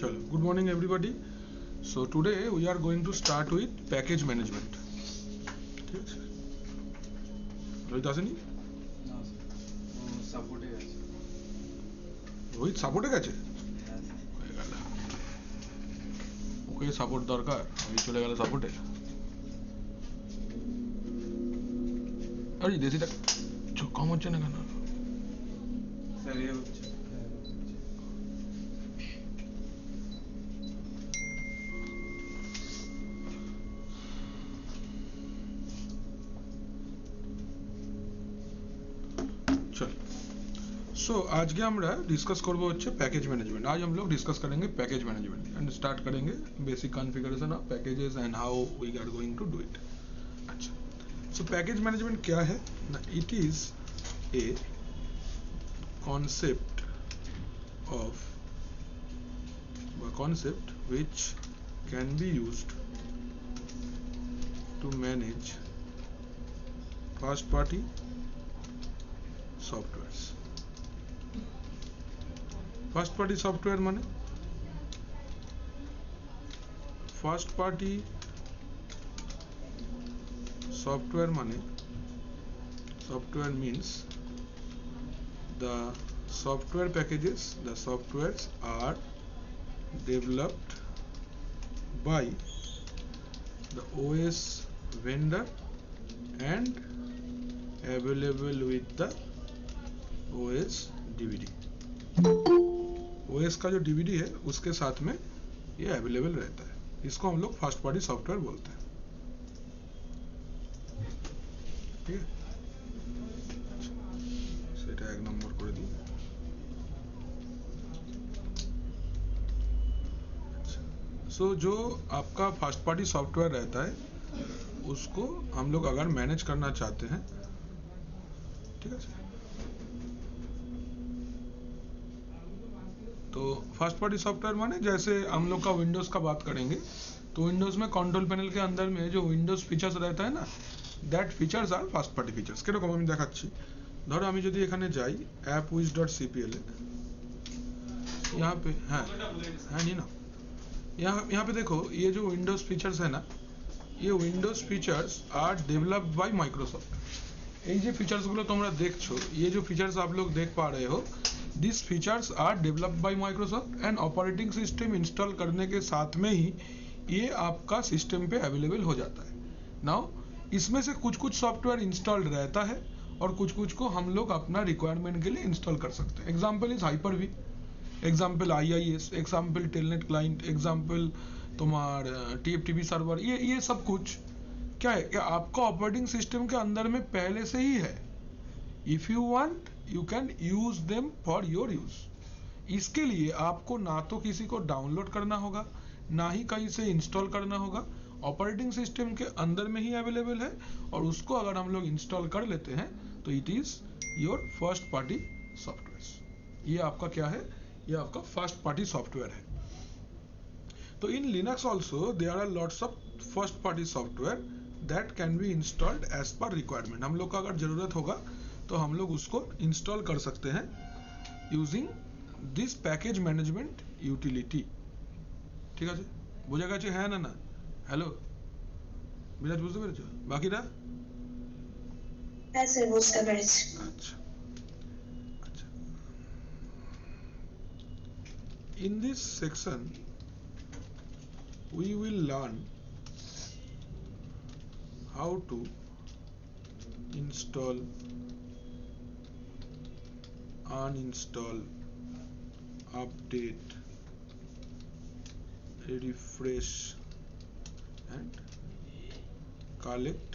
चलो, good morning everybody. So today we are going to start with package management. ঠিক আছে, রোহিত আসেনি? না স্যার, ও সাপোর্টে গেছে। রোহিত সাপোর্টে গেছে? হয়ে গেল, ওকে সাপোর্ট দরকার, আমি চলে গেল সাপোর্টে। আরে দেশিটা চোখ কম হচ্ছে না কেন? স্যার এ হচ্ছে चल, सो आज के আমরা डिस्कस করবো হচ্ছে पैकेज मैनेजमेंट। आज हम लोग डिस्कस करेंगे पैकेज मैनेजमेंट एंड स्टार्ट करेंगे basic configuration of packages and how we are going to do it. अच्छा, सो पैकेज मैनेजमेंट क्या है ना? It is a concept of a concept which can be used to manage first party softwares. First party software माने first party software माने software means the software packages, the softwares are developed by the OS vendor and available with the OS DVD. OS का जो DVD है उसके साथ में ये available रहता है, इसको हम लोग फर्स्ट पार्टी सॉफ्टवेयर बोलते हैं। ठीक है, সেটা এক নম্বর করে দিই। सो जो आपका फर्स्ट पार्टी सॉफ्टवेयर रहता है उसको हम लोग अगर मैनेज करना चाहते हैं, ठीक है, तो फर्स्ट पार्टी सॉफ्टवेयर माने जैसे हम लोग का विंडोज का बात करेंगे तो विंडोज में कंट्रोल पैनल के अंदर में जो विंडोज फीचर्स रहता है ना, that features are first party features. কিরকম আমি দেখাচ্ছি, ধরো আমি যদি এখানে যাই appwiz.cpl यहाँ पे हाँ नहीं ना, यहाँ पे देखो ये जो विंडोज फीचर्स है ना, ये Windows features are developed by Microsoft. ये जो फीचर्स गुलो तुमरा देखछो, ये जो फीचर्स आप लोग देख पा रहे हो, this features are developed by Microsoft and operating system install करने के साथ में ही ये आपका सिस्टम पे अवेलेबल हो जाता है। नाउ इसमें से कुछ कुछ सॉफ्टवेयर इंस्टॉल्ड रहता है और कुछ कुछ को हम लोग अपना रिक्वायरमेंट के लिए इंस्टॉल कर सकते हैं। Example is Hyper-V, example IIS, example telnet client, example तुम्हार TFTP सर्वर। ये सब कुछ क्या है कि आपका ऑपरेटिंग सिस्टम के अंदर में पहले से ही है। If you want you can use them for your use. इसके लिए आपको ना तो किसी को डाउनलोड करना होगा, ना ही कहीं से इंस्टॉल करना होगा, ऑपरेटिंग सिस्टम के अंदर में ही अवेलेबल है और उसको अगर हम लोग इंस्टॉल कर लेते हैं तो it is your first party software. ये आपका क्या है? ये आपका फर्स्ट पार्टी सॉफ्टवेयर है। तो in Linux also there are lots of first party software that can be installed as per requirement. हम लोग का अगर जरूरत होगा तो हम लोग उसको इंस्टॉल कर सकते हैं using this package management utility. ঠিক আছে, বোঝা গেছে? হ্যাঁ না না? হ্যালো বিরাজ, বুঝতে পেরেছো বাকিটা? হ্যাঁ স্যার, বুঝতে পেরেছি। আচ্ছা আচ্ছা, in this section we will learn how to install, uninstall, update, refresh and collect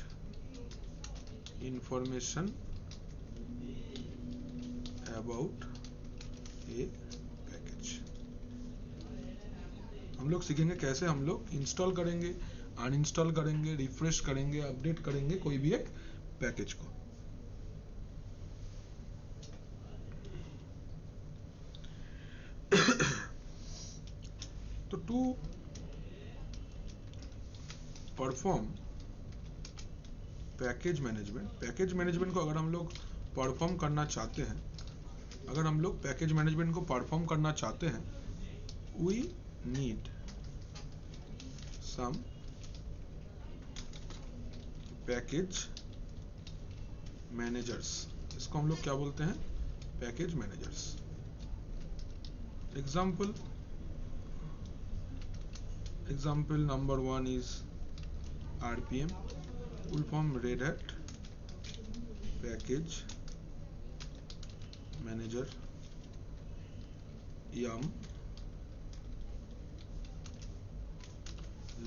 information about a package। हम लोग सीखेंगे कैसे हम लोग इंस्टॉल करेंगे, अनइंस्टॉल करेंगे, रिफ्रेश करेंगे, अपडेट करेंगे कोई भी एक पैकेज को। तो टू परफॉर्म पैकेज मैनेजमेंट को अगर हम लोग परफॉर्म करना चाहते हैं, अगर हम लोग पैकेज मैनेजमेंट को परफॉर्म करना चाहते हैं, we need some package managers. इसको हम लोग क्या बोलते हैं? Package managers. Example number 1 is RPM, full form Red Hat Package Manager. YUM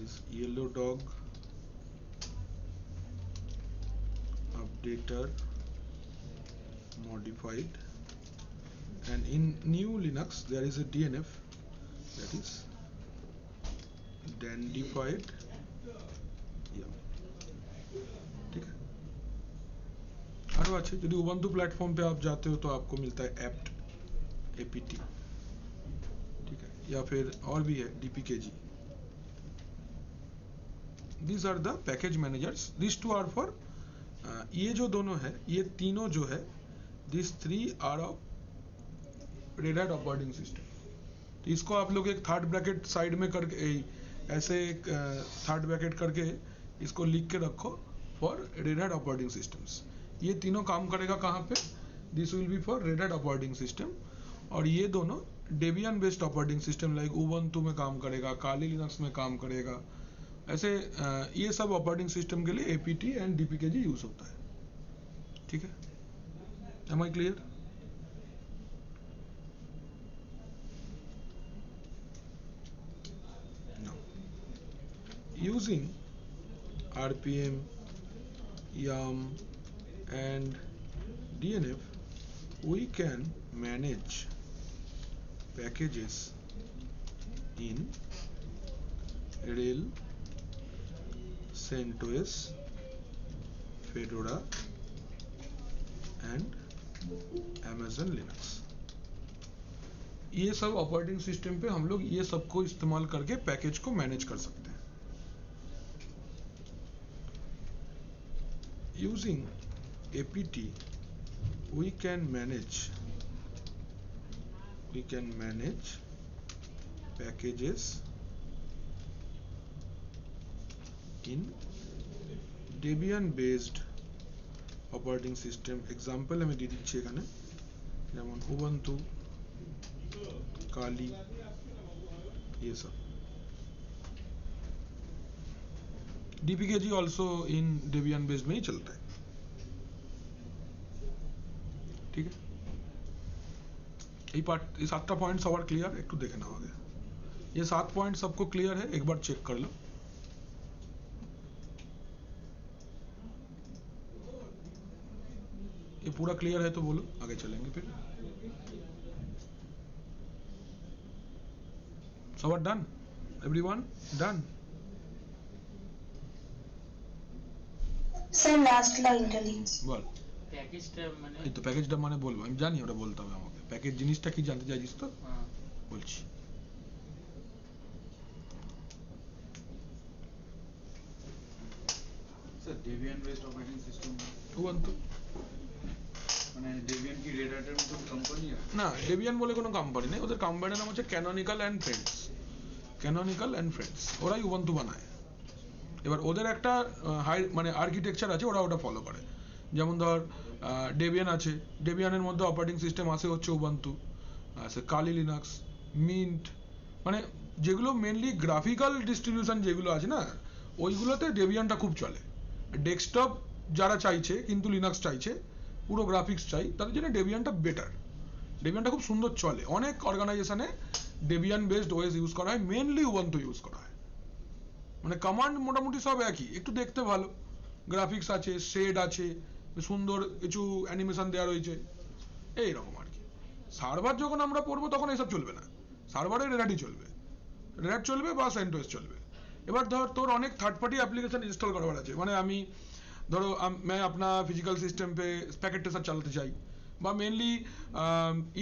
is Yellow Dog Updater Modified. And in new Linux there is a DNF, that is Dandified. ठीक है. आरो अच्छे यदि उबंटू प्लेटफॉर्म पे आप जाते हो तो आपको मिलता है एपीटी, ठीक है, या फिर और भी है डीपीकेजी. These are the package managers. These two are for ये जो दोनों है, ये तीनों जो है, these three are of Red Hat operating system. तो इसको आप लोग एक थर्ड ब्रैकेट साइड में करके ऐसे एक थर्ड ब्रैकेट करके इसको लिख के रखो for Red Hat operating systems. ये तीनों काम करेगा कहाँ पे? This will be for Red Hat operating system. और ये दोनों Debian based operating system like Ubuntu में काम करेगा, काली लिनक्स में काम करेगा. ऐसे ये सब ऑपरेटिंग सिस्टम के लिए एपीटी एंड डीपीकेजी यूज होता है. ठीक है, am I clear? Using RPM, YUM and DNF, we can manage packages in RHEL, CentOS, Fedora and Amazon Linux. ये सब ऑपरेटिंग सिस्टम पे हम लोग ये सबको इस्तेमाल करके पैकेज को मैनेज कर सकते हैं. Using APT, we can manage packages in Debian based operating system. Example আমি দিয়ে দিচ্ছি এখানে, যেমন Ubuntu, Kali, ये सब. डीपीकेजी ऑल्सो इन डेबियन बेस्ड में ही चलता है. ठीक है, ये पार्ट, ये 7टा पॉइंट सवार क्लियर एक तो देखे ना हो गया. ये 7 पॉइंट सबको क्लियर है? एक बार चेक कर लो. ये पूरा क्लियर है तो बोलो, आगे चलेंगे फिर. सवार done? Everyone done? Sir last লাইনটা লিখুন। বল প্যাকেজটা মানে এই তো প্যাকেজটা মানে বলবো, আমি জানি ওটা বলতে হবে আমাকে। প্যাকেজ জিনিসটা কি জানতে চাইছিস তো? হ্যাঁ বলছি। Sir Debian based operating system Ubuntu মানে ডেবিয়ান কি রেড হ্যাটের মতো কোম্পানি? না, ডেবিয়ান বলে কোনো কোম্পানি নেই, ওদের কোম্পানির নাম হচ্ছে canonical and friends. Canonical and friends ওরাই উবুন্টু বানায়। এবার ওদের একটা হাই মানে আর্কিটেকচার আছে, ওরা ওটা ফলো করে। যেমন ধর ডেবিয়ান আছে, ডেবিয়ানের মধ্যে অপারেটিং সিস্টেম আসে হচ্ছে উবুন্টু, আছে কালি লিনাক্স, মিন্ট, মানে যেগুলো মেনলি গ্রাফিক্যাল ডিস্ট্রিবিউশন যেগুলো আছে না, ওইগুলোতে ডেবিয়ানটা খুব চলে। ডেস্কটপ যারা চাইছে কিন্তু লিনাক্স চাইছে, পুরো গ্রাফিক্স চাই, তাদের জন্য ডেবিয়ানটা বেটার। ডেবিয়ানটা খুব সুন্দর চলে। অনেক অর্গানাইজেশনে ডেবিয়ান বেসড ওএস ইউজ করা হয়, মেনলি উবুন্টু ইউজ করা হয়। মানে কমান্ড মোটামুটি সব একই, একটু দেখতে ভালো, গ্রাফিক্স আছে, শেড আছে, সুন্দর কিছু অ্যানিমেশন দেওয়া রয়েছে, এইরকম আর কি। সার্ভার যখন আমরা পড়বো তখন এসব চলবে না, সার্ভারে রেডাটি চলবে, রেড চলবে বা সেন্টোস চলবে। এবার ধর তোর অনেক থার্ড পার্টি एप्लीकेशन इंस्टॉल करवाना আছে, মানে আমি ধরো मैं अपना फिजिकल सिस्टम पे पैकेट टेस्टर चलाते चाहिए, বা मेनली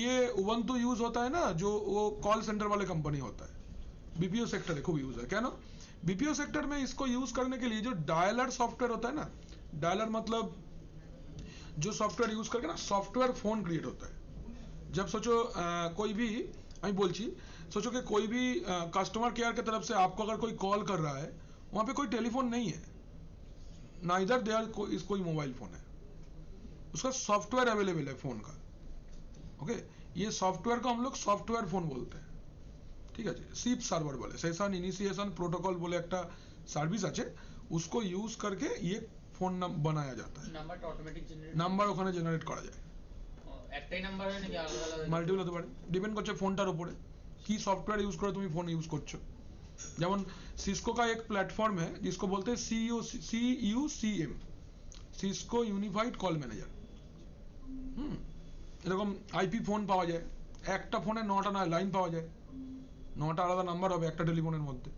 ये उबुंटू यूज होता है ना, जो वो कॉल सेंटर वाले कंपनी होता है, बीपीओ सेक्टर है, खूब यूज है। क्या ना, बीपीओ सेक्टर में इसको यूज करने के लिए जो डायलर सॉफ्टवेयर होता है ना, डायलर मतलब जो सॉफ्टवेयर यूज करके ना सॉफ्टवेयर फोन क्रिएट होता है। जब सोचो कोई भी, আমি বলছি सोचो कि कोई भी कस्टमर केयर की तरफ से आपको अगर कोई कॉल कर रहा है, वहाँ पे कोई टेलीफोन नहीं है, ना इधर देयर कोई मोबाइल फोन है, उसका सॉफ्टवेयर अवेलेबल है फोन का। ओके, ये सॉफ्टवेयर को हम लोग सॉफ्टवेयर फोन बोलते हैं, ঠিক আছে। সিপ সার্ভার বলে, সেশন ইনিশিয়েশন प्रोटोकॉल बोले একটা সার্ভিস আছে, उसको यूज करके ये फोन बनाया जाता है। নাম্বারটা অটোমেটিক জেনারেট নাম্বার ওখানে জেনারেট করা যায়, একটাই নাম্বার হয় নাকি আলাদা আলাদা? মাল্টিপল হতে পারে, ডিপেন্ড করছে ফোনটার উপরে কি সফটওয়্যার यूज করে তুমি ফোন यूज করছো। যেমন सिस्को का एक प्लेटफॉर्म है जिसको बोलते हैं CUCM, Cisco unified call manager. এরকম আইপি ফোন পাওয়া যায়, একটা ফোনে 9টা না লাইন পাওয়া যায়, 9টা আলাদা নাম্বার হবে একটা टेलीफोन মধ্যে,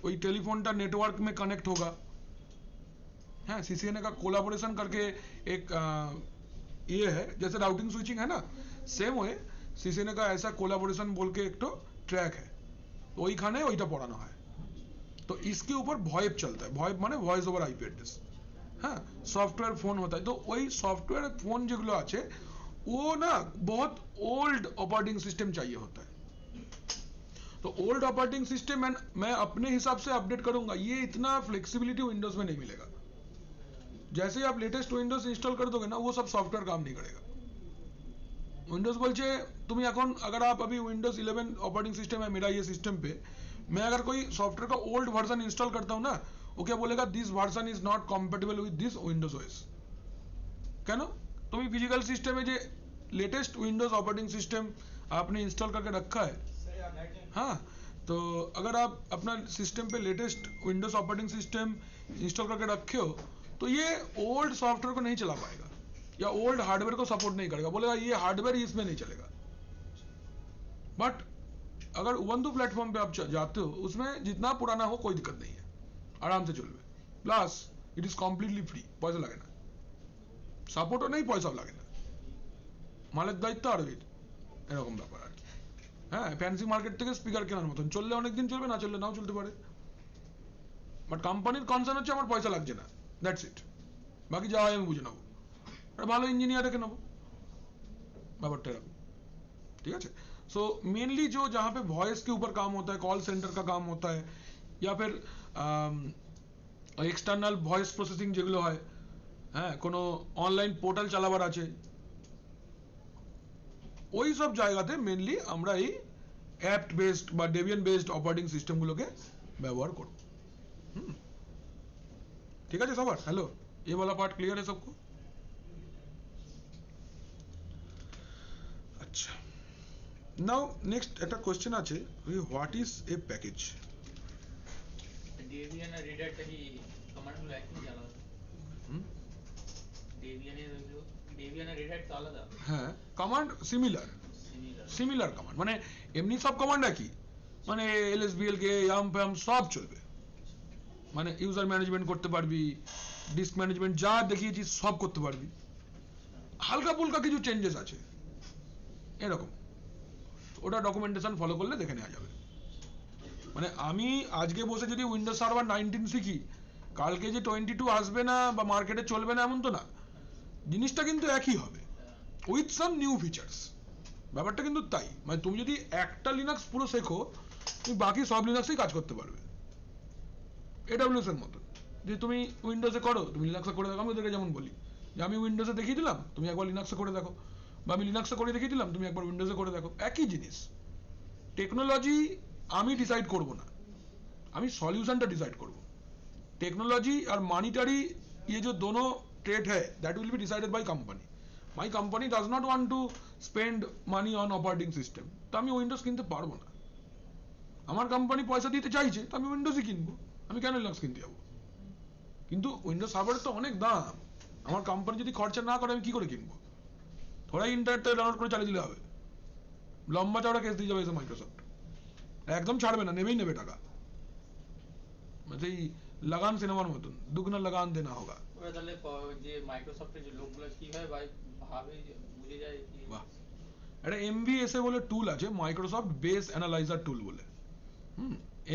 ওই टेलीफोनটা नेटवर्क में कनेक्ट होगा। हाँ, CCNA का कोलाबोरेशन करके एक ये है, जैसे राउटिंग स्विचिंग है ना, सेम वे CCNA का ऐसा कोलाबोरेशन बोल के एक तो ट्रैक है, तो वही खाने वहीटा पढ़ाना है। तो इसके ऊपर वॉइप चलता है, वॉइप माने वॉइस ओवर आईपी एड्रेस। हाँ, सॉफ्टवेयर फोन होता है, तो वही सॉफ्टवेयर फोन যেগুলো আছে वो ना बहुत ओल्ड ऑपरेटिंग सिस्टम चाहिए होता है। तो ओल्ड ऑपरेटिंग सिस्टम मैं अपने हिसाब से अपडेट करूंगा, ये इतना फ्लेक्सिबिलिटी विंडोज में नहीं मिलेगा। जैसे ही आप लेटेस्ट विंडोज इंस्टॉल कर दोगे ना, वो सब सॉफ्टवेयर काम नहीं करेगा। विंडोज बोलছে তুমি এখন अगर आप अभी विंडोज 11 ऑपरेटिंग सिस्टम है मेरा, ये सिस्टम पे मैं अगर कोई सॉफ्टवेयर का ओल्ड वर्जन इंस्टॉल करता हूं ना, वो क्या बोलेगा, this version is not compatible with this Windows OS. কেন? তুমি फिजिकल सिस्टम में जो लेटेस्ट विंडोज ऑपरेटिंग सिस्टम आपने इंस्टॉल करके रखा है, हाँ, तो अगर आप अपना सिस्टम पे latest Windows operating system install करके रखे हो, तो ये ओल्ड सॉफ्टवेयर को नहीं चला पाएगा या ओल्ड हार्डवेयर को सपोर्ट नहीं करेगा, बोलेगा ये हार्डवेयर इसमें नहीं चलेगा। बट अगर उबंटू प्लेटफॉर्म पे आप जाते हो, उसमें जितना पुराना हो कोई दिक्कत नहीं है, आराम से चलবে, plus it is completely free, পয়সা লাগে না, সাপোর্টও নেই, পয়সাও লাগে না, মালের দায়িত্ব আর এরকম ব্যাপার আর কি। হ্যাঁ, ফ্যান্সি মার্কেট থেকে স্পিকার কেনার মতন, চললে অনেক দিন চলবে, না চললে নাও চলতে পারে, বাট কোম্পানির কনসার্ন হচ্ছে আমার পয়সা লাগছে না, দ্যাটস ইট, বাকি যা হয় আমি বুঝে নেবো, একটা ভালো इंजीनियर রেখে नेबो, ব্যাপারটা এরকম, ठीक है। सो मेनली जो जहाँ पे वॉइस के ऊपर काम होता है, कॉल सेंटर का काम होता है, या फिर एक्सटर्नल वॉइस प्रोसेसिंग যেগুলো হয়, হ্যাঁ, কোনো অনলাইন পোর্টাল চালাবার আছে, ওই সব জায়গাতে মেনলি আমরা এই অ্যাপ বেসড বা ডেবিয়ান বেসড অপারেটিং সিস্টেমগুলোকে ব্যবহার করব। ঠিক আছে সবার? হ্যালো, ये वाला पार्ट क्लियर है सबको? अच्छा, नाउ नेक्स्ट একটা কোশ্চেন আছে, what is a package? Debian আর রেডারটা কি কমান্ডগুলো একই আলাদা? ডেবিয়ান আর রেডার তো আলাদা? হ্যাঁ, কমান্ড সিমিলার, সিমিলার কমান্ড, মানে এমনি সব কমান্ড একই, মানে এলএসবিএল কে ইয়াম প্যাম সব চলবে, মানে ইউজার ম্যানেজমেন্ট করতে পারবি, ডিস্ক ম্যানেজমেন্ট যা দেখিয়েছি সব করতে পারবি, হালকা ফুলকা কিছু চেঞ্জেস আছে এরকম, ওটা ডকুমেন্টেশন ফলো করলে দেখে নেওয়া যাবে। মানে আমি আজকে বসে যদি উইন্ডোজ সার্ভার 19 শিখি, কালকে যে 22 আসবে না বা মার্কেটে চলবে না এমন তো না, জিনিসটা কিন্তু একই হবে উইথ সাম নিউ ফিচার্স, ব্যাপারটা কিন্তু তাই। মানে তুমি যদি একটা লিনাক্স পুরো শেখো, তুমি বাকি সব লিনাক্সেই কাজ করতে পারবে, এডব্লিউএস এর মতো। যে তুমি উইন্ডোজে করো, তুমি লিনাক্সে করে দেখো, আমি ওদেরকে যেমন বলি যে আমি উইন্ডোজে দেখিয়ে দিলাম, তুমি একবার লিনাক্সে করে দেখো, বা আমি লিনাক্সে করে দেখিয়ে দিলাম, তুমি একবার উইন্ডোজে করে দেখো, একই জিনিস। টেকনোলজি আমি ডিসাইড করব না, আমি সলিউশনটা ডিসাइड করব। टेक्नोलॉजी और मॉनिटरी, ये जो दोनों ट्रेड है, that will be decided by company. My company does not want to spend money on operating system, तो আমি উইন্ডোজ কিনতে পারবো না। আমার কোম্পানি পয়সা দিতে চাইছে, তো আমি উইন্ডোজই কিনবো, আমি কেন লিনাক্স কিনতে যাবো? কিন্তু উইন্ডোজ সার্ভারের তো অনেক দাম, আমার কোম্পানি যদি খরচা না করে আমি কি করে কিনবো? থোড়াই ইন্টারনেটে ডাউনলোড করে চালিয়ে দিলে হবে? লম্বা চওড়া কেস দিয়ে যাবে এসে মাইক্রোসফট, একদম ছাড়বে না, নেবেই নেবে টাকা, মানে লাগান সিনেমার মতন, দুগুনা লাগান দেনা হোগা। ওরা তাহলে যে মাইক্রোসফটের যে লোকগুলো কিভাবে ভাবে বুঝে যায় কি? বাহ, এটা এমবিএসএ বলে টুল আছে, মাইক্রোসফট বেস অ্যানালাইজার টুল বলে,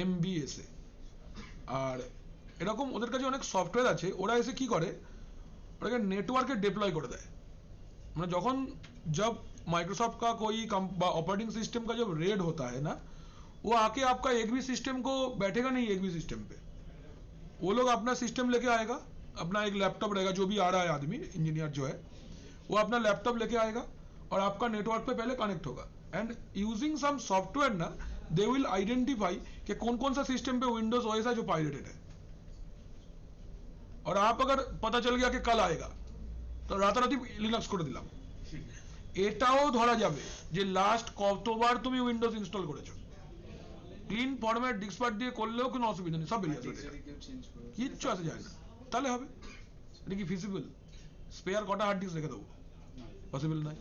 এমবিএসএ। আর এরকম ওদের কাছে অনেক সফটওয়্যার আছে, ওরা এসে কি করে, ওটাকে नेटवर्क डिप्लॉय कर दें। मतलब जब माइक्रोसॉफ्ट का कोई ऑपरेटिंग सिस्टम का जब रेड होता है ना, वो आके आपका एक भी सिस्टम को बैठेगा नहीं, एक भी सिस्टम पे वो लोग अपना सिस्टम लेके आएगा, अपना एक लैपटॉप रहेगा, जो भी आ रहा है आदमी इंजीनियर जो है वो अपना लैपटॉप लेके आएगा और आपका नेटवर्क पे पहले कनेक्ट होगा, एंड यूजिंग सम सॉफ्टवेयर ना दे विल आइडेंटिफाई कि कौन कौन सा सिस्टम पे विंडोज ओएस है जो पायरेटेड है। और आप अगर पता चल गया कि कल आएगा তো রাতারাতি লিনাক্স করে দিলাম, এটাও ধরা যাবে যে লাস্ট কতবার তুমি উইন্ডোজ ইনস্টল করেছো। ক্লিন ফরম্যাট ডিস্কপার্ট দিয়ে করলেও কোনো অসুবিধা নেই, সব বেরিয়ে আসবে, কিচ্ছু আসে যায় না। তাহলে হবে, এটা কি ফিজিবল? স্পেয়ার কটা হার্ড ডিস্ক রেখে দেবো? পসিবল নয়।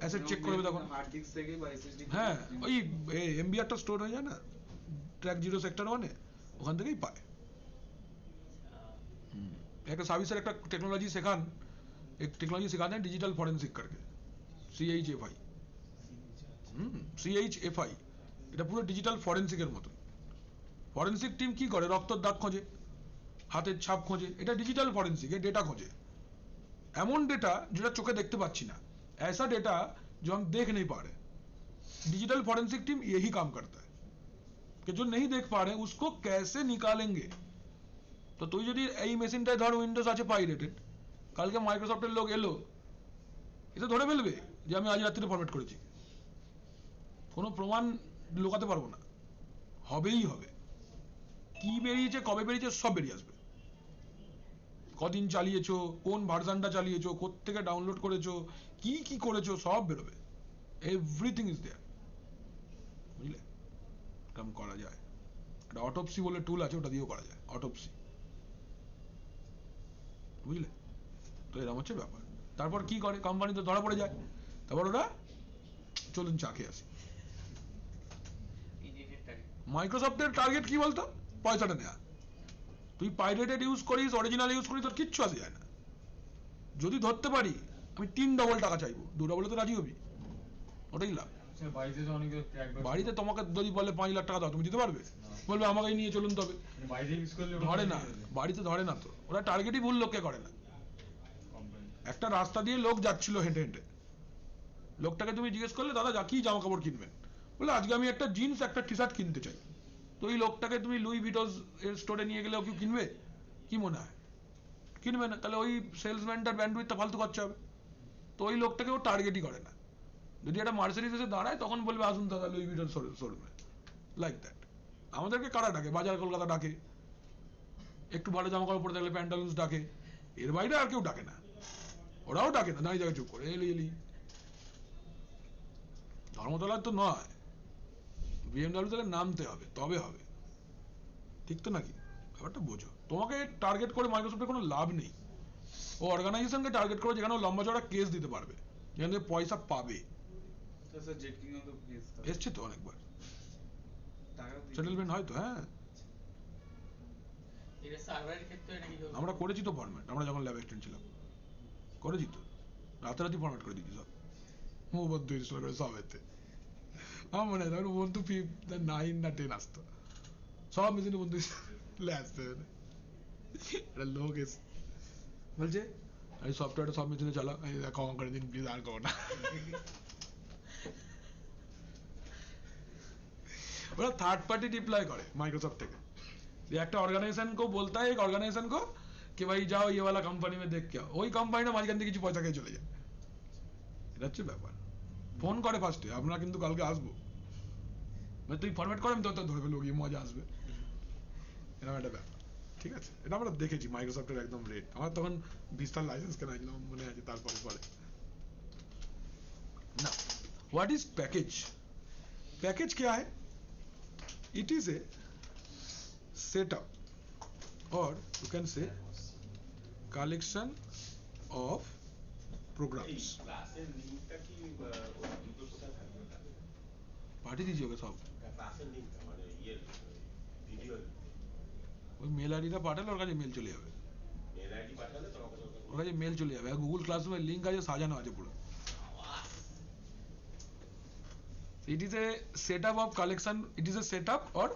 অ্যাসেট চেক করবে তখন, হার্ড ডিস্ক থেকে বা এসএসডি, হ্যাঁ ওই এমবিআরটা স্টোর হয়ে যায় না ট্র্যাক 0 সেক্টর 1 ওখান থেকেই পায়। একটা সার্ভিসের একটা টেকনোলজি শেখান, एक टेक्नोलॉजी सिखाते हैं डिजिटल फॉरेंसिक करके, CHFI, CHFI, এটা পুরো ডিজিটাল ফরেন্সিকের মতো। ফরেন্সিক টিম কি করে? রক্তর দাগ খোঁজে, হাতের ছাপ খোঁজে, এটা ডিজিটাল ফরেন্সিক, এ ডেটা খোঁজে, এমন ডেটা যেটা চোখে দেখতে পাচ্ছি না, ऐसा डेटा जो हम देख नहीं पा रहे। डिजिटल फॉरेंसिक टीम यही काम करता है कि जो नहीं देख पा रहे उसको कैसे निकालेंगे। तो তুই যদি এই মেশিনটায় ধর উইন্ডোজ আছে পাইরেটেড, কালকে মাইক্রোসফটের লোক এলো, এটা ধরে ফেলবে যে আমি আজ রাত্রিরে ফরম্যাট করেছি, কোনো প্রমাণ লুকাতে পারবো না, হবেই হবে। কি বেরিয়েছে, কবে বেরিয়েছে, সব বেরিয়ে আসবে। কদিন চালিয়েছো, কোন ভার্সনটা চালিয়েছো, কোত্থেকে ডাউনলোড করেছো, কি কি করেছো, সব বেরোবে। এভরিথিং ইজ দেয়ার, বুঝলে? কাম করা যায়, একটা অটোপসি বলে টুল আছে, ওটা দিয়েও করা যায় অটোপসি, বুঝলে? তো এরকম হচ্ছে ব্যাপার। তারপর কি করে কোম্পানি, তো ধরা পড়ে যায়, তারপর ওরা চলুন চা খেয়ে আসি। মাইক্রোসফটের টার্গেট কি বলতো? পয়সাটা নেওয়া। তুই পাইরেটেড ইউজ করিস, অরিজিনাল ইউজ করিস, তোর কিচ্ছু আসে যায় না। যদি ধরতে পারি আমি 3 ডবল টাকা চাইবো, 2 ডবলে তো রাজি হবি, ওটাই লাভ। বাড়িতে তোমাকে যদি বলে 5 লাখ টাকা দাও, তুমি দিতে পারবে? বলবে আমাকে নিয়ে চলুন, তবে ধরে না, বাড়িতে ধরে না তো, ওরা টার্গেটই ভুল লোককে করে না। একটা রাস্তা দিয়ে লোক যাচ্ছিল হেঁটে হেঁটে, লোকটাকে তুমি জিজ্ঞেস করলে দাদা যা কি জামা কাপড় কিনবেন, বলে আজকে আমি একটা জিন্স একটা টি শার্ট কিনতে চাই। তো ওই লোকটাকে তুমি লুই ভিটোজ এর স্টোরে নিয়ে গেলেও কি কিনবে? কি মনে হয়? কিনবে না। তাহলে ওই সেলসম্যানটার ব্যান্ডউইথটা ফালতু খরচা হবে। তো ওই লোকটাকে ও টার্গেটই করে না। যদি একটা মার্সিডিজ এসে দাঁড়ায় তখন বলবে আসুন দাদা লুই ভিটোজ শোরুমে, লাইক দ্যাট। আমাদেরকে কারা ডাকে? বাজার কলকাতা ডাকে, একটু ভালো জামা কাপড় পরে থাকলে প্যান্টালুন্স ডাকে, এর বাইরে আর কেউ ডাকে না। ওরাও ডাকে না, দাঁড়িয়ে জায়গায় চুপ করে এলি এলি। ধর্মতলার তো নয়, BMW থেকে নামতে হবে, তবে হবে, ঠিক তো নাকি? ব্যাপারটা বোঝো। তোমাকে টার্গেট করে মাইক্রোসফটের কোনো লাভ নেই। ও অর্গানাইজেশনকে টার্গেট করে যেখানে লম্বা চড়া কেস দিতে পারবে, যেখান থেকে পয়সা পাবে। এসছে তো অনেকবার, সেটেলমেন্ট হয় তো। হ্যাঁ, আমরা করেছি তো ফরম্যাট, আমরা যখন ল্যাব এক্সটেন্ড ছিলাম করেছি তো, রাতারাতি ফরম্যাট করে দিচ্ছি সব, উবুন্টু ইনস্টল করে সব। এতে আমার মনে হয় উবুন্টু 9 না 10 আসতো, সব মেশিনে উবুন্টু আসতে একটা লোক এসে বলছে এই সফটওয়্যারটা সব মেশিনে চালাও, এই ক্ষমা করে দিন প্লিজ, আর করো না। ওরা থার্ড পার্টি ডিপ্লয় করে माइक्रोसॉफ्ट থেকে, ये একটা ऑर्गेनाइजेशन को बोलता है, एक ऑर्गेनाइजेशन को कि भाई जाओ ये वाला कंपनी में देख के आओ, ওই কোম্পানিটা মাঝখান থেকে কিছু পয়সা খেয়ে চলে যায়। এটা হচ্ছে ব্যাপার। ফোন করে ফার্স্টে, আমরা কিন্তু কালকে আসবো, মানে তুই ফরম্যাট করে আমি তো ধরে ফেলবো, গিয়ে মজা আসবে, এরকম একটা ব্যাপার। ঠিক আছে, এটা আমরা দেখেছি মাইক্রোসফটের একদম রেট। আমার তখন ভিস্তার লাইসেন্স কেনা ছিল মনে আছে, তারপরে পরে না। What is package? पैकेज क्या है? It is A setup or you can say collection of programs। পাঠিয়ে দিয়েছি ওকে সব, ওই মেল আইডিটা পাঠালে ওর কাছে মেল চলে যাবে, ওর কাছে মেল চলে যাবে। গুগল ক্লাসরুমের লিঙ্ক আছে, সাজানো আছে পুরো। It is a setup of collection, it is a setup or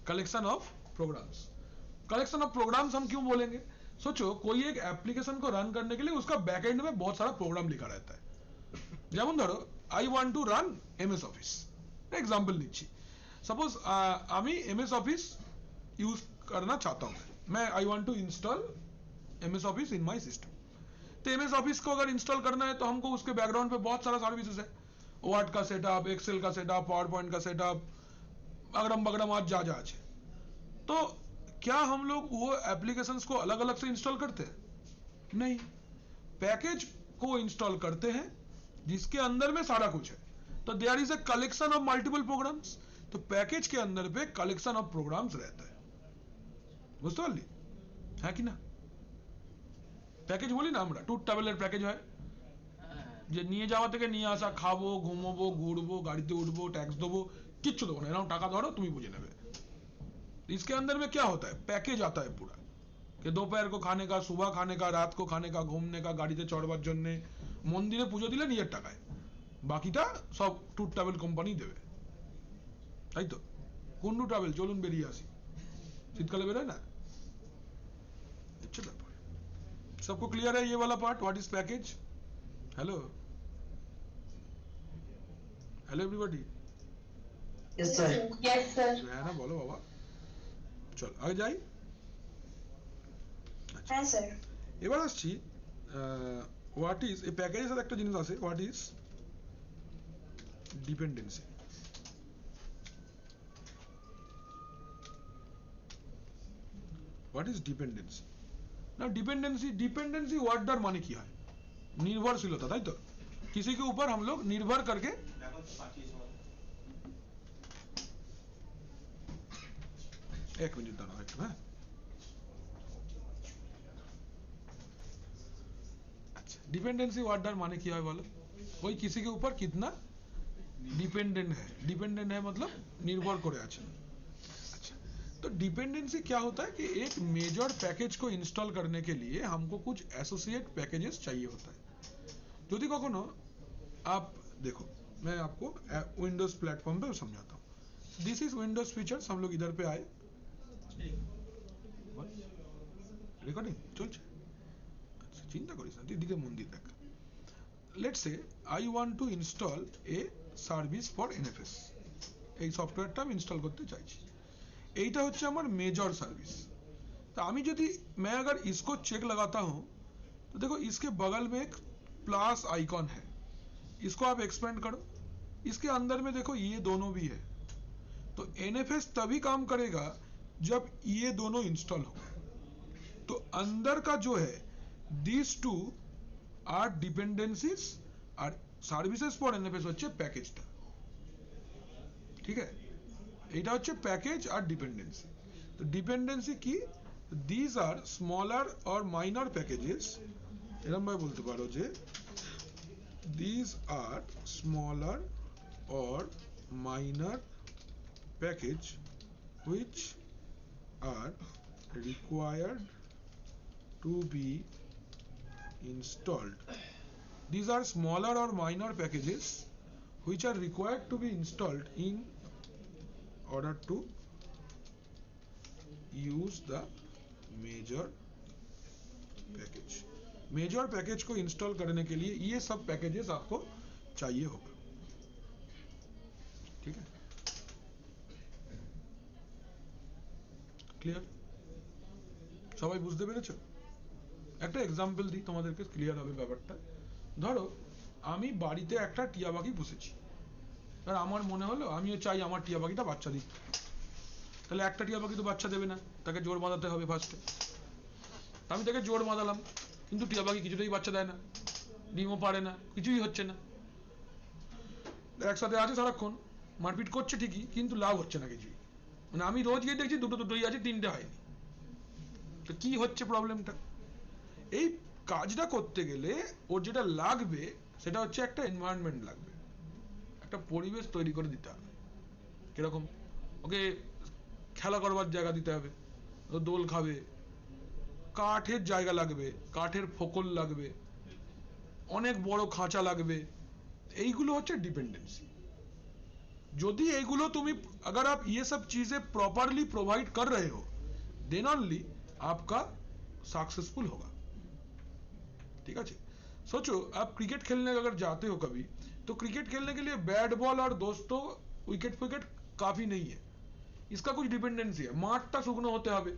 collection of programs. Collection of programs हम क्यों बोलेंगे? सोचो कोई एक एप्लीकेशन को रन करने के लिए उसका बैकएंड में बहुत सारा प्रोग्राम लिखा रहता है। যেমন ধরো I want to run MS office, example নিচ্ছি। सपोज আমি एमएस ऑफिस यूज करना चाहता हूँ, मैं I want to install MS office in my system. तो एमएस ऑफिस को अगर इंस्टॉल करना है तो हमको उसके बैकग्राउंड पे बहुत सारा सर्विसेज है, वर्ड का सेटअप, एक्सेल का सेटअप, पावर पॉइंट का सेटअप, अगड़म बगड़म आज जा है। तो क्या हम लोग वो एप्लीकेशंस को अलग अलग से इंस्टॉल करते हैं? नहीं, पैकेज को इंस्टॉल करते हैं जिसके अंदर में सारा कुछ है। तो there is a collection of multiple programs, तो पैकेज के अंदर पे कलेक्शन ऑफ प्रोग्राम्स रहता है, বুঝতে পারলি হ্যাঁ কি না? প্যাকেজ বলি না আমরা, ট্যুর ট্রাভেলের প্যাকেজ হয় যে নিয়ে যাওয়া থেকে নিয়ে আসা, খাবো, ঘুমোবো, ঘুরবো, গাড়িতে উঠবো, ট্যাক্স দেবো, কিচ্ছু দেবো না, এরকম টাকা ধরো তুমি বুঝে নেবে। इसके अंदर में क्या होता है, पैकेज आता है पूरा कि दोपहर को खाने का, सुबह खाने का, रात को खाने का, घूमने का, गाड़ीতে চড়বার জন্য, মন্দিরে পুজো দিলে নিজের টাকায়, বাকিটা সব ট্যুর ট্রাভেল কোম্পানি দেবে, তাই তো? কুন্ডু ট্রাভেল চলুন বেরিয়ে আসি, শীতকালে বেরোয় না, अच्छा ব্যাপার। सबको क्लियर है ये वाला part, what is package? Hello hello everybody, Yes, sir. Yes, sir. है ना, बोलो बाबा, চল আগে যাই। হ্যাঁ স্যার। এবার আসছি হোয়াট ইজ, এই প্যাকেজের সাথে একটা জিনিস আছে, what is dependency. What is dependency? না डिपेंडेंसी ওয়ার্ডটার মানে কি হয়? নির্ভরশীলতা, তাই তো? किसी के ऊपर हम लोग निर्भर करके, एक मिनट दाঁড়াও একটু, হ্যাঁ अच्छा, डिपेंडेंसी ওয়ার্ডটার মানে কি হয় বলো? कोई किसी के ऊपर कितना डिपेंडेंट है, डिपेंडेंट है मतलब निर्भर করে আছে। अच्छा, तो डिपेंडेंसी क्या होता है कि एक मेजर पैकेज को इंस्टॉल करने के लिए हमको कुछ एसोसिएट पैकेजेस चाहिए होता है। यदि कखनो आप देखो, मैं आपको विंडोज प्लेटफॉर्म पे समझाता हूँ। दिस इज विंडोज फीचर्स, हम लोग इधर पे आए, রেকর্ডিং চলছে, আচ্ছা চিন্তা করিস না, দিকে মন দিয়ে দেখ। Let's say I want to install a service for NFS, এই সফটওয়্যারটা আমি ইনস্টল করতে চাইছি, এইটা হচ্ছে আমার मेजर सर्विस। तो আমি যদি, मैं अगर इसको चेक लगाता हूं तो देखो इसके बगल में एक प्लस आइकॉन है, इसको आप एक्सपेंड करो, इसके अंदर में देखो ये दोनों भी है। तो एनएफएस तभी काम करेगा जब ये दोनों इंस्टॉल हो। तो अंदर का जो है दिस टू आर डिपेंडेंसीज और সার্ভিসেস ফর এনএফএস হচ্ছে প্যাকেজটা, ঠিক আছে? এটা হচ্ছে প্যাকেজ আর ডিপেন্ডেন্সি। তো ডিপেন্ডেন্সি কি? This are smaller or minor packages, এরকম ভাবে বলতে পারো যে this are smaller or minor package which are required to be installed. These are smaller or minor packages which are required to be installed in order to use the major package. Major package को install करने के लिए ये सब packages आपको चाहिए होगा, ठीक है? ক্লিয়ার? সবাই বুঝতে পেরেছো? একটা এক্সাম্পল দিই তোমাদেরকে, ক্লিয়ার হবে ব্যাপারটা। ধরো আমি বাড়িতে একটা টিয়া পাখি পুষেছি, আর আমার মনে হলো আমিও চাই আমার টিয়া পাখিটা বাচ্চা দিক, তাহলে একটা টিয়া পাখি তো বাচ্চা দেবে না, তাকে জোর বাঁধাতে হবে ফার্স্টে। আমি তাকে জোর বাঁধালাম, কিন্তু টিয়া পাখি কিছুতেই বাচ্চা দেয় না, ডিমও পারে না, কিছুই হচ্ছে না, একসাথে আছে সারাক্ষণ, মারপিট করছে ঠিকই কিন্তু লাভ হচ্ছে না কিছুই। মানে আমি রোজ গিয়ে দেখছি দুটোই আছে, তিনটে হয়নি। তো কি হচ্ছে প্রবলেমটা? এই কাজটা করতে গেলে ওর যেটা লাগবে সেটা হচ্ছে একটা এনভায়রনমেন্ট লাগবে, একটা পরিবেশ তৈরি করে দিতে হবে। কিরকম? ওকে খেলা করবার জায়গা দিতে হবে, ও দোল খাবে, কাঠের জায়গা লাগবে, কাঠের ফোকল লাগবে, অনেক বড় খাঁচা লাগবে। এইগুলো হচ্ছে ডিपेंडेंसी। यदि एगुलो तुम्हें, अगर आप ये सब चीजें प्रॉपरली प्रोवाइड कर रहे हो, देन ओनली आपका सक्सेसफुल होगा, ठीक है? सोचो आप क्रिकेट खेलने अगर जाते हो कभी, तो क्रिकेट खेलने के लिए बैट बॉल और दोस्तों विकेट काफी नहीं है, इसका कुछ डिपेंडेंसी है। মাঠটা শুকনো হতে হবে,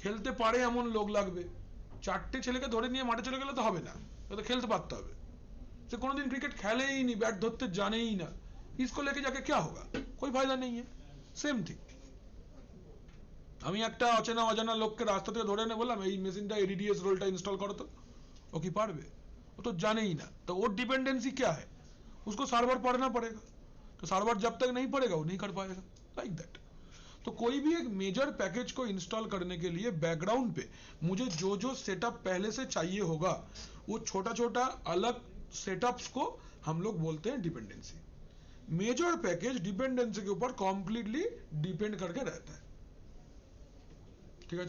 খেলতে পারে এমন লোক লাগবে। চারটে ছেলেকে ধরে নিয়ে মাঠে চলে গেলে তো হবে না, তো খেলতে পারতে হবে। সে কোনোদিন ক্রিকেট খেলেই নি, बैट ধরতে জানেই না, इसको लेके जाके क्या होगा, कोई फायदा नहीं है। সেম থিং, আমি একটা অচেনা অজানা লোককে রাস্তা থেকে ধরে এনে বললাম এই মেশিনটা এডিডিএস রোলটা ইনস্টল করো তো, ও কি পারবে? वो तो जाने ही ना, तो वो डिपेंडेंसी क्या है, उसको सर्वर पढ़ना पड़ेगा, तो सर्वर जब तक नहीं पढ़ेगा वो नहीं कर पाएगा, लाइक दैट। तो कोई भी एक मेजर पैकेज को इंस्टॉल करने के लिए बैकग्राउंड पे मुझे जो जो सेटअप पहले से चाहिए होगा, वो छोटा छोटा अलग सेटअप्स को हम लोग बोलते हैं डिपेंडेंसी। मेजर पैकेज डिपेंडेंसी के ऊपर कंप्लीटली डिपेंड करके रहता है, ठीक है।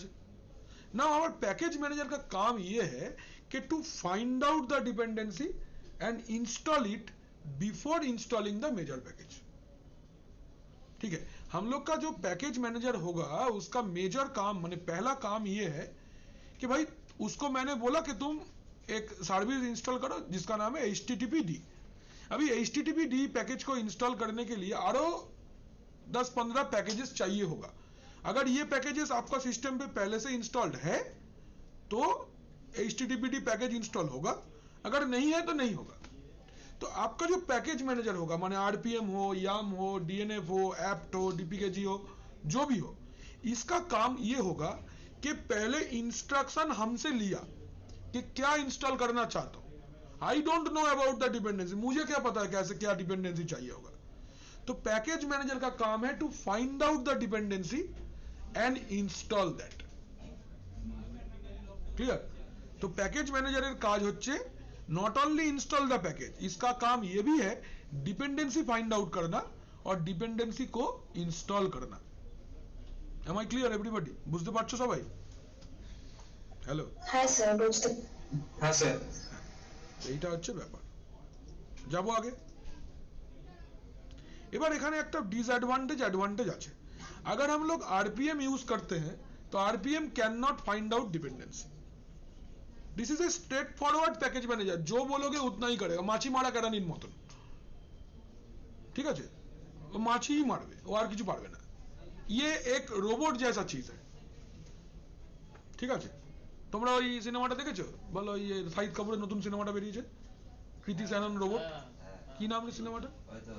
नाउ आवर पैकेज मैनेजर का काम ये है कि to find out the dependency and install it before installing the major package, ठीक है। हम लोग का जो पैकेज मैनेजर होगा उसका मेजर काम माने पहला काम ये है कि भाई उसको मैंने बोला कि तुम एक सर्विस इंस्टॉल करो जिसका नाम है HTTPD। अभी HTTPD पैकेज को इंस्टॉल करने के लिए आरो 10-15 पैकेजेस चाहिए होगा। अगर ये पैकेजेस आपका सिस्टम पे पहले से इंस्टॉल्ड है तो HTTPD पैकेज इंस्टॉल होगा, अगर नहीं है तो नहीं होगा। तो आपका जो पैकेज मैनेजर होगा माने RPM हो, YAM हो, DNF हो, apt हो, DPKG हो, जो भी हो, इसका काम ये होगा कि पहले इंस्ट्रक्शन हमसे लिया कि क्या इंस्टॉल करना चाहता हूं। आई don't know about the dependency, मुझे क्या पता है कैसे क्या डिपेंडेंसी चाहिए होगा। तो पैकेज मैनेजर का काम है to find out the dependency and install that, clear. तो पैकेज मैनेजर काज होच्छे not only install the package, इसका काम ये भी है डिपेंडेंसी फाइंड आउट करना और डिपेंडेंसी को इंस्टॉल करना। एम आई क्लियर एवरीबॉडी, बुझते पारछो सबाई? हेलो, হ্যাঁ স্যার বুঝতে। হ্যাঁ স্যার। এইটা হচ্ছে ব্যাপার। যাবো আগে। এবার এখানে একটা ডিসएडवांटेज एडवांटेज আছে। अगर हम लोग RPM यूज करते हैं तो RPM can not find out dependency. This is a straight forward package manager, जो बोलोगे उतना ही करेगा, माछी मारा কেরানির মতন, ঠিক আছে। ও মাছি ही মারবে, ও আর কিছু পারবে না। ये एक रोबोट जैसा चीज है, ঠিক আছে। তোমরা ওই সিনেমাটা দেখেছো? বলো ওই শাহিদ কাপুরের নতুন সিনেমাটা বেরিয়েছে, কৃতি স্যানন রোবট, কি নাম রে সিনেমাটা? হয়তো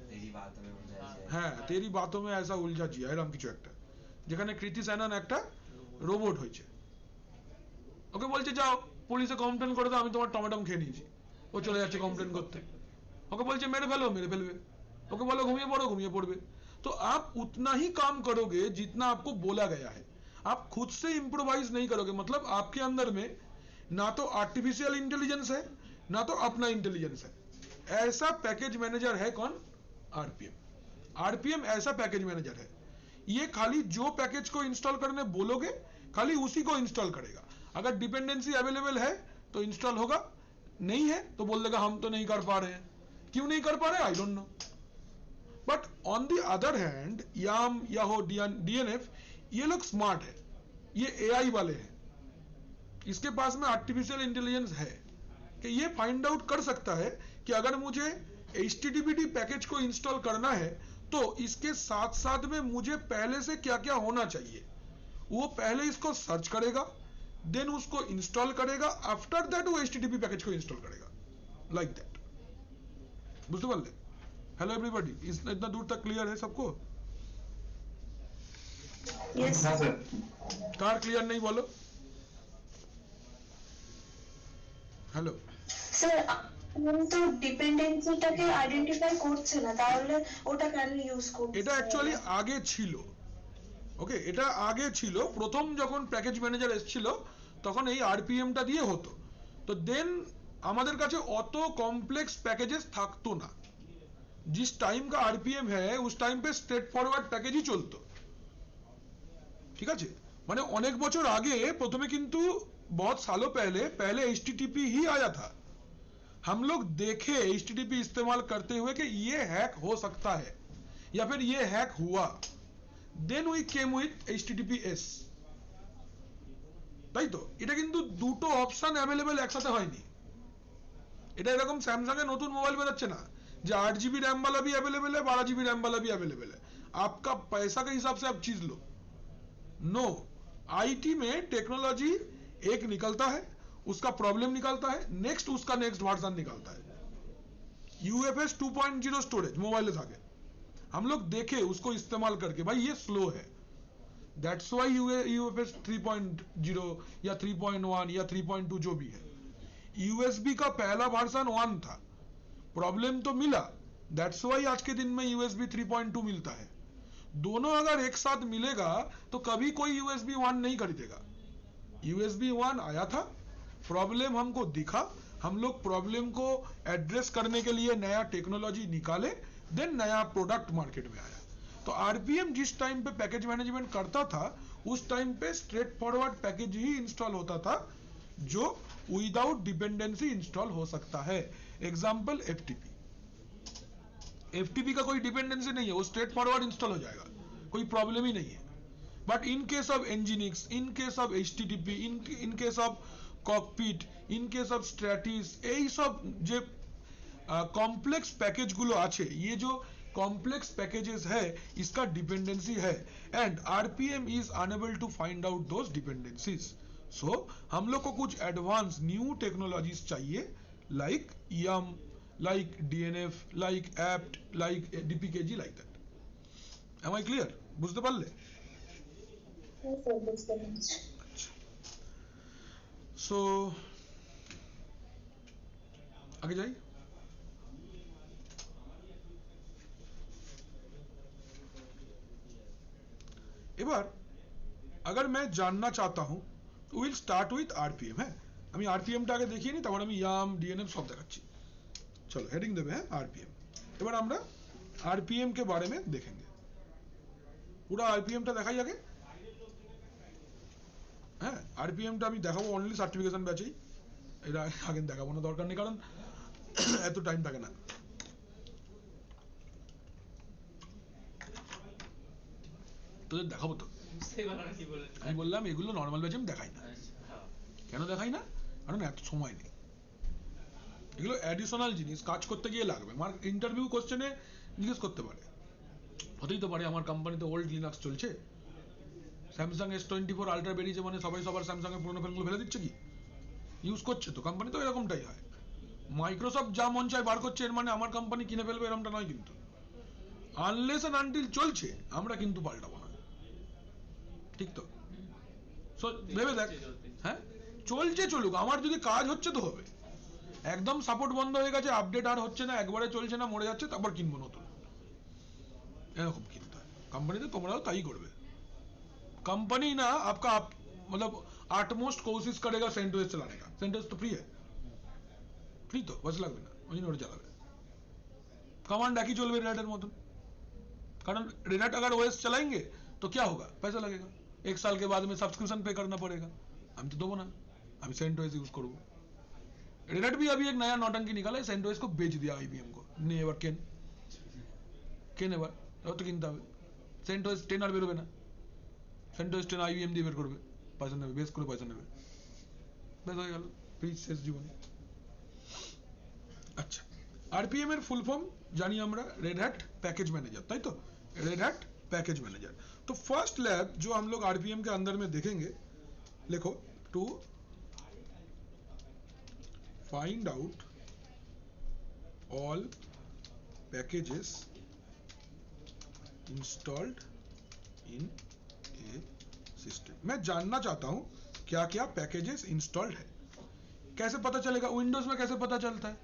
তেরি বাতোं में उलझा जिया। হ্যাঁ, তেরি বাতোं में ऐसा उलझा जिया, এরকম কিছু একটা, যেখানে কৃতি স্যানন একটা রোবট হয়েছে। ওকে বলছে যাও পুলিশে কমপ্লেন করে দাও আমি তোমার টমেটো খেয়ে নিয়েছি, ও চলে যাচ্ছে কমপ্লেন করতে। ওকে বলছে মেরে ফেলো, মেরে ফেলবে। ওকে বলো ঘুমিয়ে पड़ो, घूमिए पड़বে। तो आप उतना ही काम करोगे जितना आपको बोला गया है, आप खुद से इंप्रोवाइज नहीं करोगे। मतलब आपके अंदर में ना तो आर्टिफिशियल इंटेलिजेंस है ना तो अपना इंटेलिजेंस है। ऐसा पैकेज मैनेजर है कौन? RPM। RPM ऐसा पैकेज मैनेजर है, ये खाली जो पैकेज को इंस्टॉल करने बोलोगे खाली उसी को इंस्टॉल करेगा। अगर डिपेंडेंसी अवेलेबल है तो इंस्टॉल होगा, नहीं है तो बोल देगा हम तो नहीं कर पा रहे हैं। क्यों नहीं कर पा रहे? I don't know. But on the other hand yum या हो DNF, ये लोग स्मार्ट है, ये AI वाले हैं, इसके पास में आर्टिफिशियल इंटेलिजेंस है कि ये फाइंड आउट कर सकता है कि अगर मुझे HTTPD पैकेज को इंस्टॉल करना है तो इसके साथ साथ में मुझे पहले से क्या क्या होना चाहिए, वो पहले इसको सर्च करेगा, देन उसको इंस्टॉल करेगा, आफ्टर दैट वो HTTP पैकेज को इंस्टॉल करेगा, लाइक दैट। बुझते पारले? हेलो एवरीबॉडी, इतना दूर तक क्लियर है सबको? यस হ্যাঁ স্যার। कार क्लियर नहीं बोलो? हेलो, স্যার তো ডিপেন্ডেন্সিটাকে আইডেন্টিফাই করছে না, তাহলে ওটা কেন ইউজ করছে? এটা অ্যাকচুয়ালি আগে ছিল, ওকে, এটা আগে ছিল। প্রথম যখন প্যাকেজ ম্যানেজার এসেছিল তখন এই RPM টা দিয়ে হতো। তো দেন আমাদের কাছে অত কমপ্লেক্স প্যাকেजेस থাকতো না। जिस टाइम का RPM है उस टाइम पे स्ट्रेट फॉरवर्ड पैकेज ही चलतो, ठीक है। माने अनेक बछर आगे प्रथमे किंतु बहुत सालों पहले HTTP ही आया था। हम लोग देखे HTTP इस्तेमाल करते हुए कि ये हैक हो सकता है या फिर ये हैक हुआ, then we came with HTTPS, তাই তো। এটা কিন্তু দুটো অপশন अवेलेबल একসাথে হয়নি। এটা এরকম স্যামসাং এর নতুন মোবাইল বেরোচ্ছে না, जो 8 GB रैम वाला भी अवेलेबल है, 12 GB रैम वाला भी अवेलेबल है, आपका पैसा के हिसाब से आप चीज लो। नो, आईटी में टेक्नोलॉजी एक निकलता है, उसका प्रॉब्लम निकलता है, नेक्स्ट उसका नेक्स्ट वर्जन निकलता है। यूएफएस 2.0 स्टोरेज मोबाइल से आगे हम लोग देखे उसको इस्तेमाल करके, भाई ये स्लो है, दैट्स वाई यूएफएस 3.0 या 3.1 या 3.2 जो भी है। यूएसबी का पहला वर्जन 1 था, प्रॉब्लम तो मिला, दैट्स वाई आज के दिन में यूएसबी 3.2 मिलता है। दोनों अगर एक साथ मिलेगा तो कभी कोई यूएसबी 1 नहीं खरीदेगा। यूएसबी 1 आया था, प्रॉब्लम हमको दिखा, हम लोग प्रॉब्लम को एड्रेस करने के लिए नया टेक्नोलॉजी निकाले, देन नया प्रोडक्ट मार्केट में आया। तो आरपीएम जिस टाइम पे पैकेज मैनेजमेंट करता था उस टाइम पे स्ट्रेट फॉरवर्ड पैकेज ही इंस्टॉल होता था जो विदाउट डिपेंडेंसी इंस्टॉल हो सकता है। एग्जांपल एफटीपी, एफटीपी का कोई डिपेंडेंसी नहीं है, वो स्ट्रेट फॉरवर्ड इंस्टॉल हो जाएगा, कोई प्रॉब्लम ही नहीं है। But in case of nginx, in case of HTTP, in case of cockpit, in case of Stratis, এই সব যে कॉम्प्लेक्स पैकेज गुलो आछे, ये जो कॉम्प्लेक्स पैकेजेस है इसका डिपेंडेंसी है, and RPM is unable to find out those dependencies. So हम लोग को कुछ एडवांस न्यू टेक्नोलॉजीज चाहिए, like yum, like DNF, like apt, like DPKG, like that. Am I clear? বুঝতে পারলে? Yes, sir, বুঝতে পেরেছি। So आगे जाइए। এবার अगर मैं जानना चाहता हूं तो विल स्टार्ट विथ आरपीएम। है আমি আরপিএমটা আগে দেখিয়ে নি, তারপর আমি ইয়াম ডিএনএফ সব দেখাচ্ছি। चलो हेडिंग देवे हैं आरपीएम। এবার আমরা आरपीएम के बारे में देखेंगे, पूरा आरपीएमটা দেখাই আগে। হ্যাঁ, আরপিএমটা আমি দেখাবো অনলি সার্টিফিকেশন ব্যাচেই, এটা আগে দেখাবো না, দরকার নেই, কারণ এত টাইম থাকে না। তোদের দেখাবো তো, আমি বললাম এগুলো নর্মাল ব্যাচে আমি দেখাই না। কেন দেখাই না? কারণ এত সময় নেই। এগুলো অ্যাডিশনাল জিনিস, কাজ করতে গিয়ে লাগবে। আমার ইন্টারভিউ কোশ্চেনে জিজ্ঞেস করতে পারে, হতেই তো পারে আমার কোম্পানিতে ওল্ড লিনাক্স চলছে, স্যামসাং S24 আলট্রা বেরিয়েছে মানে সবাই সবার স্যামসাং এর পুরোনো ফোনগুলো ফেলে দিচ্ছে কি? ইউজ করছে তো, কোম্পানি তো এরকমটাই হয়। মাইক্রোসফট যা মন চায় বার করছে, এর মানে আমার কোম্পানি কিনে ফেলবে এরকমটা নয় কিন্তু। আনলেস এন্ড আনটিল চলছে, আমরা কিন্তু পাল্টাবো না, ঠিক তো? সো ভেবে দেখ, হ্যাঁ চলছে চলুক, আমার যদি কাজ হচ্ছে তো হবে। একদম সাপোর্ট বন্ধ হয়ে গেছে, আপডেট আর হচ্ছে না, একবারে চলছে না, মরে যাচ্ছে, তারপর কিনবো নতুন, এরকম কিনতে হয়। कंपनी তোমরাও তাই করবে। कंपनी ना आपका मतलब आटमोस्ट कोशिश करेगा सेंटोस चलाने का। सेंटोस तो फ्री है, फ्री तो बस লাগবে না, ওই জন্য ওটা চালাবে। कमांड একই চলবে রেড এর মতন, कारण रेड अगर ओएस चलाएंगे तो क्या होगा, पैसा लगेगा, 1 साल के बाद में सब्सक्रिप्शन पे करना पड़ेगा। हम तो देबो ना, हम सेंटोस यूज करूंगा। रेड भी अभी एक नया नौटंकी निकाला है, सेंटोस को बेच दिया आईबीएम को। नेवर কেন এবার তো কিনতে হবে। সেন্টোস 10 আর বেরোবে না, সেন্টোস 10 আইবিএম দিয়ে বের করবে, পয়সা নেবে, বেস করে পয়সা নেবে, বেশ হয়ে গেল, ফ্রি শেষ জীবন। আচ্ছা, আরপিএম এর ফুল ফর্ম জানি আমরা, रेड हैट पैकेज मैनेजर, ताई तो रेड हैट पैकेज मैनेजर। तो फर्स्ट लैब जो हम लोग आरपीएम के अंदर में देखेंगे, लिखो to find out all packages installed in a system. मैं जानना चाहता हूं क्या क्या पैकेजेस इंस्टॉल्ड है। कैसे पता चलेगा? विंडोज में कैसे पता चलता है?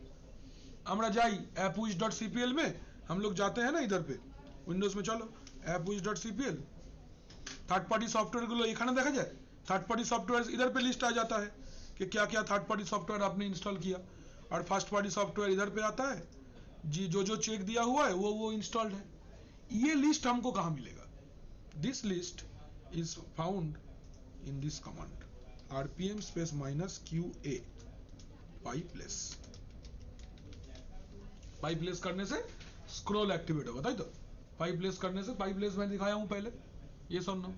আমরা যাই appwiz.cpl में, हम लोग जाते हैं ना इधर पे विंडोज में, चलो appwiz.cpl, थर्ड पार्टी सॉफ्टवेयर गुलो এখানে দেখা যায়। थर्ड पार्टी सॉफ्टवेयर इधर पे लिस्ट आ जाता है कि क्या क्या थर्ड पार्टी सॉफ्टवेयर आपने इंस्टॉल किया, और फर्स्ट पार्टी सॉफ्टवेयर इधर पे आता है जी, जो चेक दिया हुआ है वो इंस्टॉल्ड है। ये लिस्ट हमको कहां मिलेगा? This list is found in this command rpm -qa पाइपलेस। पाइपलेस करने से स्क्रॉल एक्टिवेट होगा, ताई तो पाइपलेस करने से, पाइपलेस मैं दिखाया हूं पहले, ये सुनना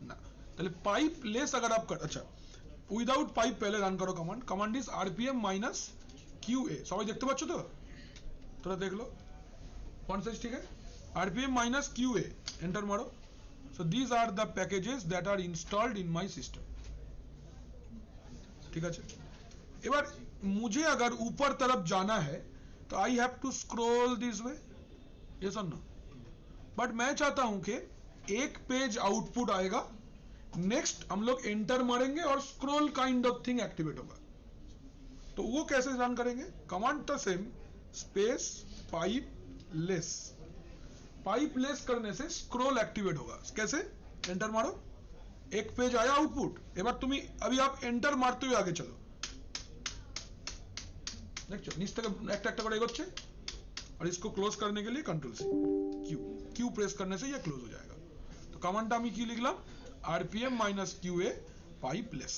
ना, তাহলে पाइपलेस अगर आप कर, अच्छा উইদাউট পাইপ पहले রান করো command, command is rpm -qa। সবাই দেখতে পাচ্ছ তো? थोड़ा देख लो कौन सा ठीक है rpm minus qa एंटर मारो so these are the packages that are installed in my system ठीक है এবার मुझे अगर ऊपर तरफ जाना है तो I have to scroll this way yes और नो बट मैं चाहता हूं कि एक पेज आउटपुट आएगा नेक्स्ट हम लोग एंटर मारेंगे और scroll kind of thing activate होगा तो वो कैसे रन करेंगे कमांड तो सेम स्पेस पाइप लेस करने से स्क्रॉल एक्टिवेट होगा कैसे एंटर मारो एक पेज आया आउटपुट এবার তুমি अभी आप एंटर मारते हुए आगे चलो দেখছো নিচ থেকে একটা একটা করে এগোচ্ছে और इसको क्लोज करने के लिए कंट्रोल सी क्यू प्रेस करने से ये क्लोज हो जाएगा तो कमांडটা আমি কি লিখলাম rpm -qa पाइप लेस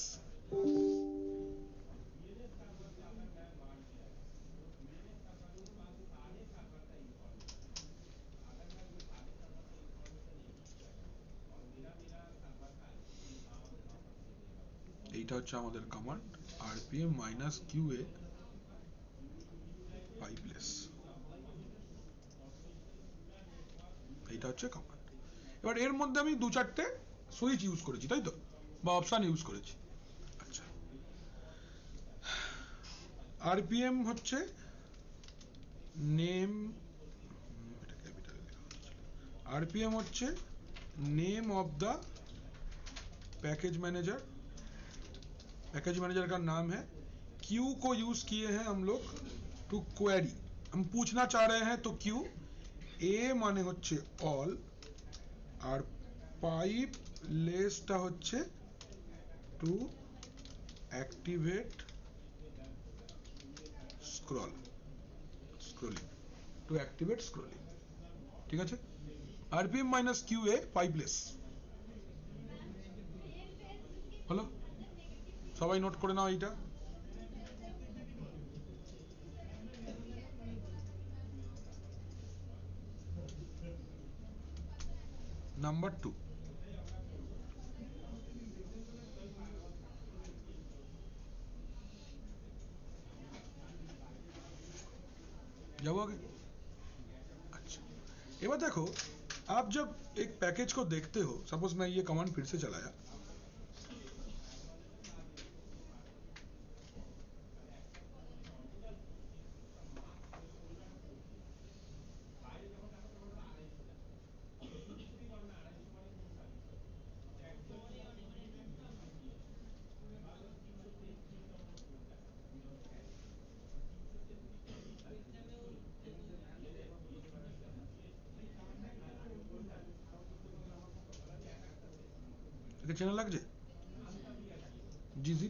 এইটা হচ্ছে আমাদের কমান্ড rpm -qa পাইপলেস এইটা হচ্ছে কমান্ড এবার এর মধ্যে আমি দু চারটে সুইচ ইউজ করেছি তাই তো বা অপশন ইউজ করেছি আচ্ছা rpm হচ্ছে নেম এটা ক্যাপিটাল লেখা হচ্ছে rpm হচ্ছে name of the package manager का नाम है क्यू को यूज किए हैं हम लोग टू क्वेरी हम पूछना चाह रहे हैं तो क्यू ए माने होच्छे ऑल और पाइप लेसटा होच्छे to activate scrolling to activate scrolling ठीक है rpm -qa पाइपलेस হলো সবাই নোট করে নাও এইটা নাম্বার 2 जाओ आगे अच्छा एबार देखो आप जब एक पैकेज को देखते हो सपोज मैं ये कमांड फिर से चलाया চেনা লাগছে জিজি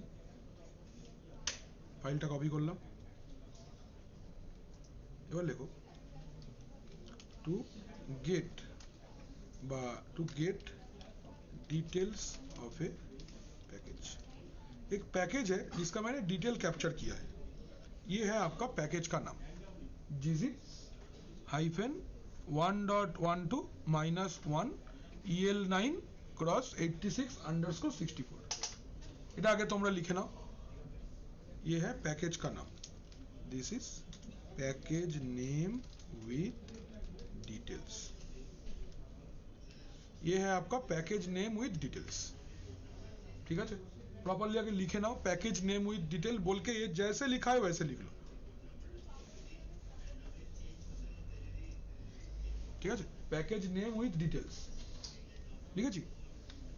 ফাইলটা কপি করলাম এবার লেখো to get details of a package एक पैकेज है जिसका मैंने डिटेल कैप्चर किया है ये है आपका पैकेज का नाम gzip -1.12 -1 el9 क्रॉस 86_64 এটা আগে তোমরা লিখে নাও ये है पैकेज का नाम this is package name with details ये है आपका पैकेज नेम विथ डिटेल्स ठीक है प्रॉपर्ली आगे लिखे नाओ पैकेज नेम विथ डिटेल बोल के ये जैसे लिखा है वैसे लिख लो ठीक है पैकेज नेम विथ डिटेल्स ठीक है जी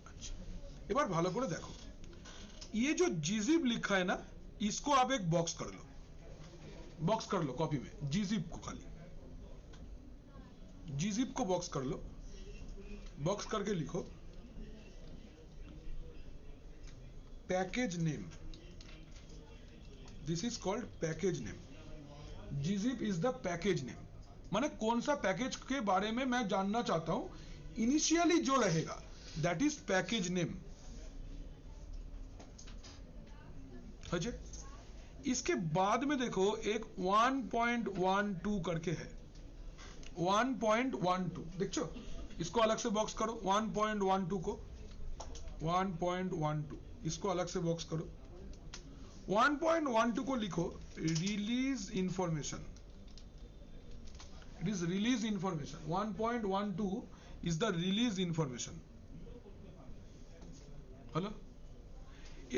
अच्छा एक बार ভালো করে देखो ये जो gzip लिखा है ना इसको आप एक बॉक्स कर लो कॉपी में gzip को खाली gzip को बॉक्स कर लो बॉक्स करके लिखो package name this is called package name gzip is the package name माने कौन सा पैकेज के बारे में मैं जानना चाहता हूं इनिशियली जो रहेगा दैट इज पैकेज नेम अच्छा इसके बाद में देखो एक 1.12 करके है 1.12 देखो इसको अलग से बॉक्स करो 1.12 को 1.12 इसको अलग से बॉक्स करो 1.12 को लिखो release information It is release information. 1.12 is the release information. হলো?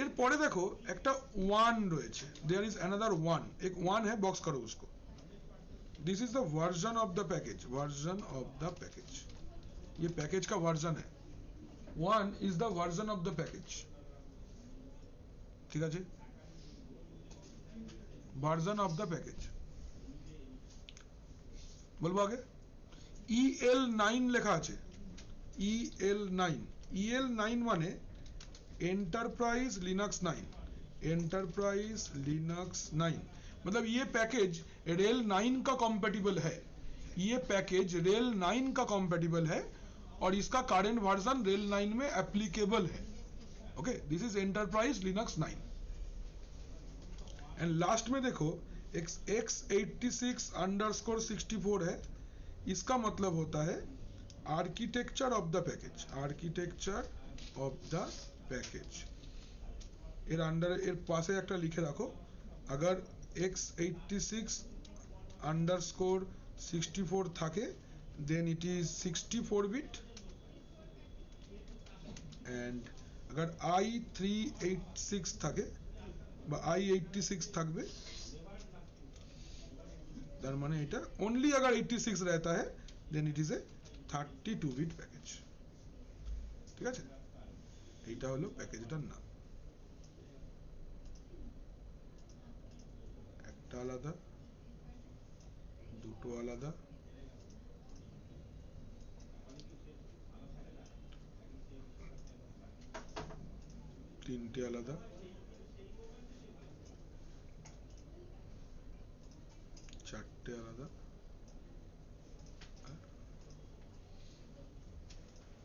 এরপরে দেখো একটা 1 রয়েছে, there is another 1, एक 1 है, बॉक्स करो उसको. This is the version of the package, version of the package. ये पैकेज का वर्जन है. 1 is the version of the package. ঠিক আছে? version of the package. বলবো আগে? EL9 লেখা আছে. EL9. EL9 মানে एंटरप्राइज लिनक्स 9. एंटरप्राइज लिनक्स 9 मतलब ये पैकेज रेल 9 का कॉम्पेटिबल है. ये पैकेज रेल 9 का कॉम्पेटिबल है और इसका करंट वर्जन रेल 9 में एप्लीकेबल है. Okay, this is enterprise Linux 9. And last में देखो x86_64 है. इसका मतलब होता है architecture of the package. Architecture of the package. এর আন্ডারে এর পাশে একটা লিখে রাখো, अगर x86_64 থাকে then it is 64 bit and अगर i386 থাকে বা i86 থাকবে তার মানে এটা only अगर 86 रहता है then it is a 32 bit package. ঠিক আছে? এইটা হলো প্যাকেজটার নাম. একটা আলাদা, দুটো আলাদা, তিনটে আলাদা, চারটে আলাদা,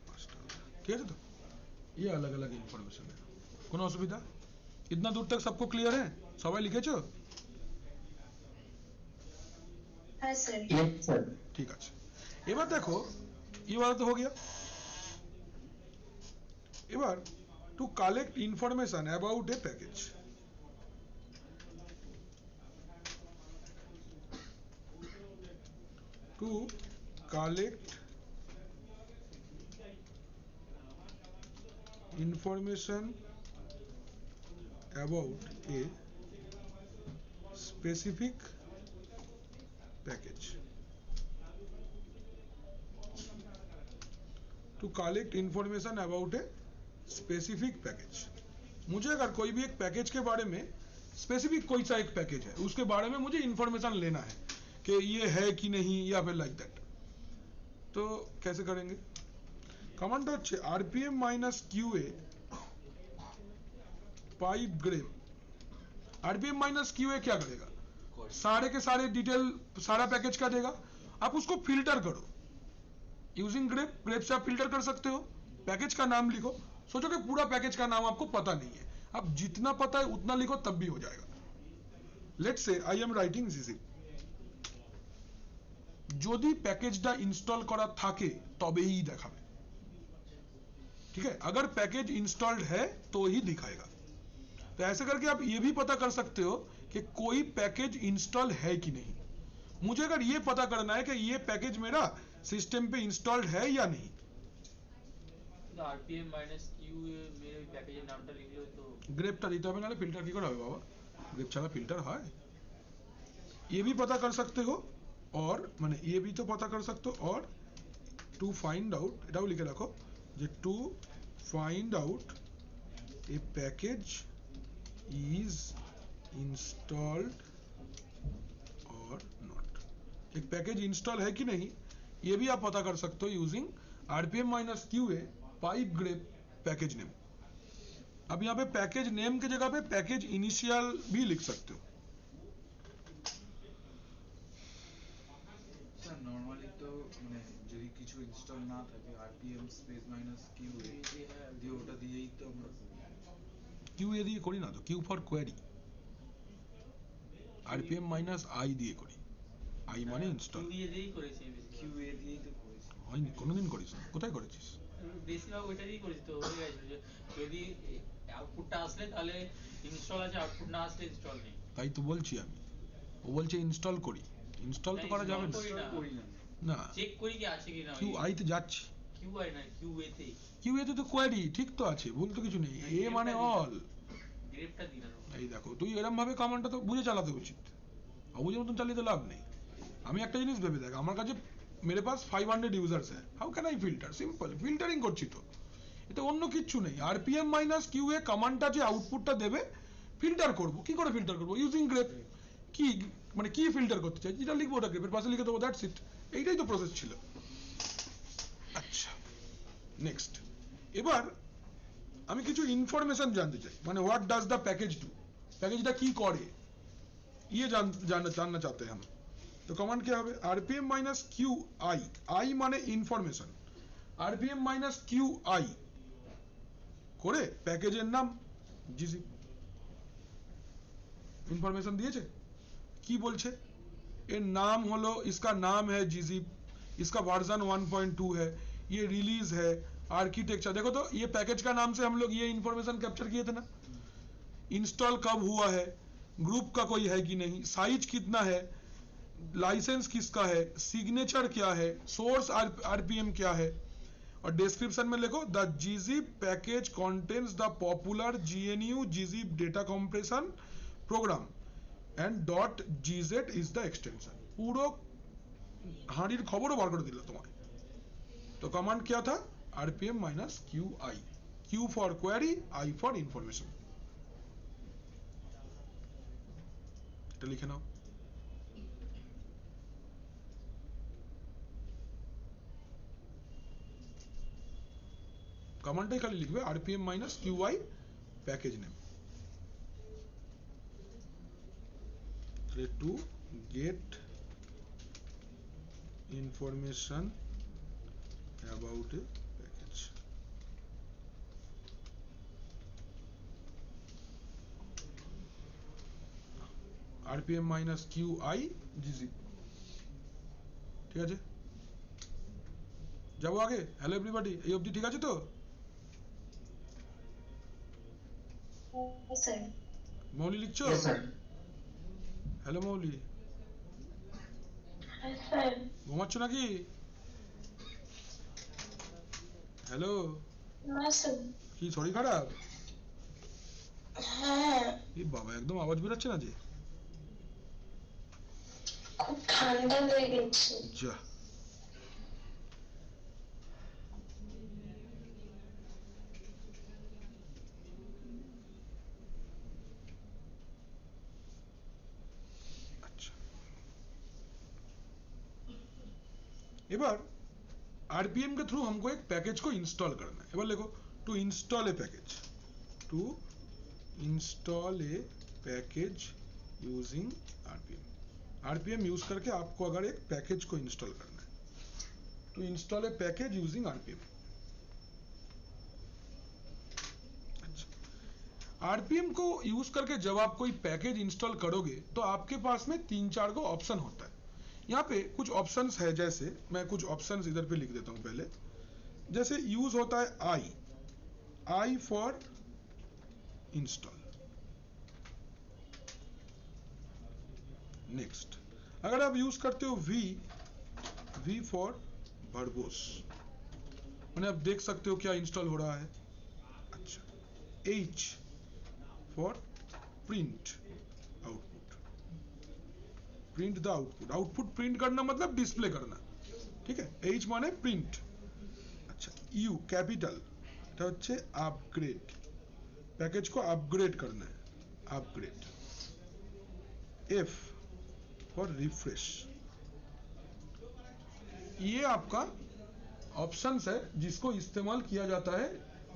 পাঁচটা আলাদা. ঠিক আছে তো? ये अलग अलग इंफॉर्मेशन है. কোনো অসুবিধা? इतना दूर तक सबको क्लियर है? সবাই লিখেছো? হ্যাঁ স্যার. Yes, sir. ঠিক আছে. এবার দেখো ये वाला तो हो गया. এবার to collect information about a package. to collect information about a specific package. To collect information about a specific package. मुझे अगर कोई भी एक पैकेज के बारे में स्पेसिफिक कोई सा एक पैकेज है उसके बारे में मुझे इंफॉर्मेशन लेना है कि ये है कि नहीं या फिर लाइक दैट, तो कैसे करेंगे? कमांड হচ্ছে rpm-qa पाइप ग्रेप. rpm-qa क्या करेगा? सारे के सारे डिटेल सारा पैकेज का देगा. आप उसको फिल्टर करो यूजिंग ग्रेप. ग्रेप से आप फिल्टर कर सकते हो. पैकेज का नाम लिखो. सोचो कि पूरा पैकेज का नाम आपको पता नहीं है, आप जितना पता है उतना लिखो तब भी हो जाएगा. Let's say I am writing zip. যদি প্যাকেজটা ইনস্টল করা থাকে তবেই দেখাবে. ठीक है? अगर पैकेज इंस्टॉल्ड है तो ही दिखाएगा. तो ऐसे करके आप ये भी पता कर सकते हो कि कोई पैकेज इंस्टॉल है कि नहीं. मुझे अगर ये पता करना है कि ये पैकेज मेरा सिस्टम पे इंस्टॉल्ड है या नहीं. rpm-q मेरे पैकेजेর নামটা লিখলে তো গ্রেপটা দিতে হবে, নাহলে ফিল্টার কি করে হবে বাবা? গ্রেপ ছাড়া ফিল্টার হয়? ये भी पता कर सकते हो और মানে ये भी तो पता कर सकते हो और टू फाइंड आउट এটাও লিখে রাখো যে to find out a package is installed और नॉट. एक पैकेज इंस्टॉल है कि नहीं ये भी आप पता कर सकते हो using rpm-qa pipe grep package name. अब यहाँ पे पैकेज नेम की जगह पे पैकेज इनिशियल भी लिख सकते हो. স্যার নরমালি তো মানে যদি কিছু ইনস্টল না থাকে rpm-qa দিয়ে ওটা দিয়েই তো আমরা কিউ এ দিয়ে করি না তো, কিউ ফর কোয়ারি. rpm-i দিয়ে করি. আই মানে ইনস্টল. দিয়ে দিয়েই করেছি qa দিয়েই তো করেছি. হয়নি, কোনোদিন করিস না. কোথায় করেছিস? বেশিরভাগ ওইটা দিয়েই করেছি তো হয়ে গেছিল যে যদি আউটপুটটা আসলে তাহলে ইনস্টল আছে, আউটপুট না আসলে ইনস্টল নেই. তাই তো বলছি আমি. ও বলছে ইনস্টল করি. ইনস্টল তো করা যাবে না। করি না। করি না। না চেক করি কি আছে কিনা কিউআই তে যাচ্ছি, কিউআই না কিউএ তে কিউএ তে তো কোয়ারি ঠিক তো আছে, ভুল তো কিছু নেই, এ মানে অল। গ্রেপটা দিন এই দেখো তুই এরম ভাবে কমান্ডটা তো বুঝে চালাতে উচিত, অবুঝে মতন চালিয়ে তো লাভ নেই। আমি একটা জিনিস ভেবে দেখ, আমার কাছে মেরে পাস 500 ইউজার্স হ্যাঁ, how can I filter? Simple, filtering করছি তো, এতে অন্য কিচ্ছু নেই। আরপিএম মাইনাস কিউএ কমান্ডটা যে আউটপুটটা দেবে ফিল্টার করব, কি করে ফিল্টার করব? Using grape. কি মানে কি ফিল্টার করতে চাই, যেটা লিখবো ওটা গ্রেপের পাশে লিখে দেবো, দ্যাটস ইট। এইটাই তো প্রসেস ছিল। আচ্ছা নেক্সট, এবার আমি কিছু ইনফরমেশন জানতে চাই, মানে what does the package do, প্যাকেজটা কি করে, ये जानना चाहते हैं हम। तो कमांड क्या है? आरपीएम माइनस क्यू आई, आई माने इंफॉर्मेशन, आरपीएम माइनस क्यू आई করে প্যাকেজের নাম জিজিপ। ইনফরমেশন দিয়েছে, কি বলছে? এর নাম হলো, इसका नाम है जीजिप, इसका वर्जन 1.2 है, ये रिलीज है, आर्किटेक्चर देखो तो ये पैकेज का नाम से हम लोग ये इंफॉर्मेशन कैप्चर किए थे ना। इंस्टॉल कब हुआ है, ग्रुप का कोई है कि नहीं, साइज कितना है, लाइसेंस किसका है, सिग्नेचर क्या है, सोर्स आरपीएम क्या है, और डिस्क्रिप्शन में लिखो the gzip package contains the popular gnu gzip data compression program and .gz is the extension. পুরো হাঁড়ির খবরও বার করে দিল তোমায়। তো কমান্ড क्या था? rpm minus Q I, Q for query, I for information. এটা লিখে নাও। কমান্ডটাই খালি লিখবে rpm minus Q I package name, to get information about a package. rpm minus Q I G G, ঠিক আছে? যাবো আগে? হ্যালো এভরিবডি, এই অবধি ঠিক আছে তো? স্যার মৌলি লিখছো? হ্যালো মৌলি, স্যার ঘুমাচ্ছ নাকি? হ্যালো, না স্যার। কি শরীর খারাপ? হ্যাঁ এই বাবা একদম আওয়াজ বেরোচ্ছে না যে। খুব ঠান্ডা লেগেছে। যা, আচ্ছা এবার आरपीएम के थ्रू हमको एक पैकेज को इंस्टॉल करना है। एबार लिखो to install a package, to install a package using RPM. RPM use करके आपको अगर एक पैकेज को इंस्टॉल करना है, to install a package using RPM. अच्छा, आरपीएम को यूज करके जब आप कोई पैकेज इंस्टॉल करोगे तो आपके पास में 3-4 को ऑप्शन होता है। यहाँ पे कुछ ऑप्शंस है, जैसे मैं कुछ ऑप्शंस इधर पे लिख देता हूं पहले। जैसे यूज होता है आई, आई फॉर इंस्टॉल। नेक्स्ट, अगर आप यूज करते हो वी, वी फॉर वर्बोस, मैंने आप देख सकते हो क्या इंस्टॉल हो रहा है। अच्छा, H for print output, print the output, output print करना मतलब डिस्प्ले करना, ठीक है? एच माने प्रिंट। अच्छा, यू कैपिटल, এটা হচ্ছে আপগ্রেড, पैकेज को अपग्रेड करना है, अपग्रेड। F for refresh. ये आपका ऑप्शंस है जिसको इस्तेमाल किया जाता है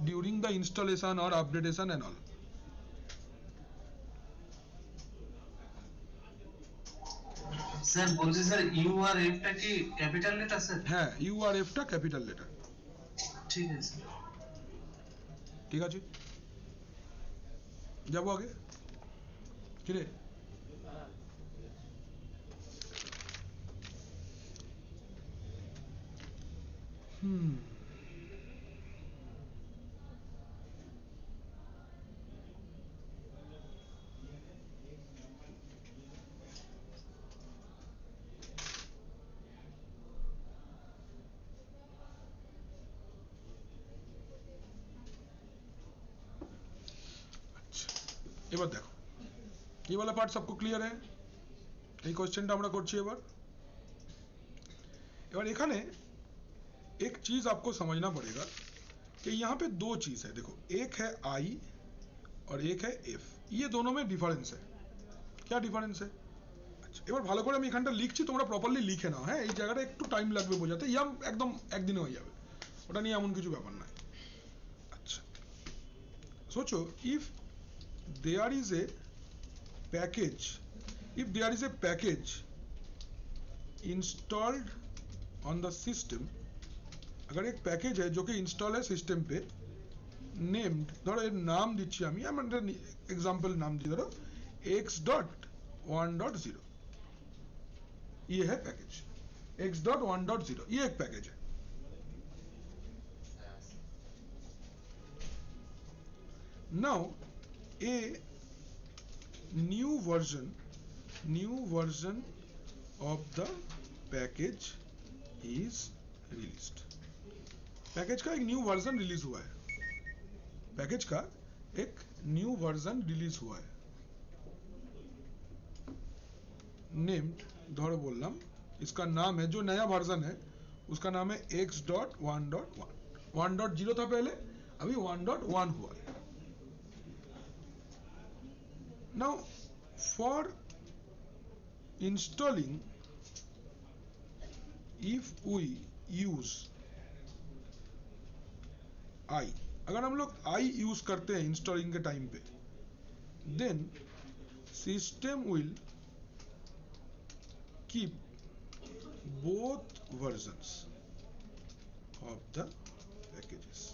ड्यूरिंग द इंस्टॉलेशन और अपडेटेशन एंड ऑल। স্যার বলছি স্যার ইউ আর এফটা কি ক্যাপিটাল লেটার স্যার? হ্যাঁ, ইউ আর এফটা ক্যাপিটাল লেটার। ঠিক আছে ঠিক আছে, যাবো আগে। কিরে এবার দেখো এই वाला पार्ट सबको क्लियर है এই কোশ্চেনটা আমরা করছি এবার এখানে एक चीज आपको समझना पड़ेगा कि यहाँ पे दो चीज है देखो एक है I और एक है F ये दोनों में डिफरेंस है क्या डिफरेंस है আচ্ছা এবার ভালো করে আমি এখানটা লিখছি তোমরা প্রপারলি লিখে নাও হ্যাঁ এই জায়গাটা একটু টাইম লাগবে বোঝাতে ইয়াম একদম একদিনে হয়ে যাবে ওটা নিয়ে এমন কিছু ব্যাপার নাই আচ্ছা सोचो if there is a package installed on the system अगर एक पैकेज है जो कि इंस्टॉल है सिस्टम पे नेम्ड धरो एक नाम दीजिए আমি एग्जांपल नाम दी धरो x.1.0 ये है पैकेज x.1.0 ये एक पैकेज है now a new version of the package is released package का एक न्यू वर्जन रिलीज हुआ है पैकेज का एक न्यू वर्जन रिलीज हुआ है नेम्ड धरो बोलना इसका नाम है जो नया वर्जन है उसका नाम है x.1.1 1.0 था पहले अभी 1.1 हुआ है now for installing if we use I अगर हम लोग I यूज करते हैं इंस्टॉलिंग के टाइम पे then system will keep both versions of the packages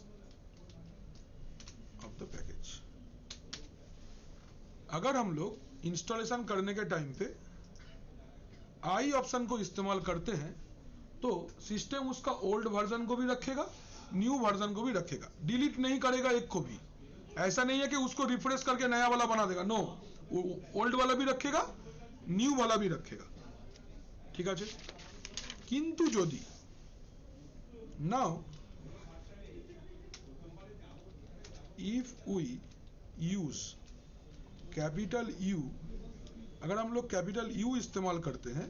of the package अगर हम लोग इंस्टॉलेशन करने के टाइम पे I ऑप्शन को इस्तेमाल करते हैं तो सिस्टम उसका ओल्ड वर्जन को भी रखेगा न्यू वर्जन को भी रखेगा डिलीट नहीं करेगा एक को भी ऐसा नहीं है कि उसको रिफ्रेश करके नया वाला बना देगा नो ओल्ड वाला भी रखेगा न्यू वाला भी रखेगा ठीक है किंतु यदि now if we use capital U अगर हम लोग कैपिटल U इस्तेमाल करते हैं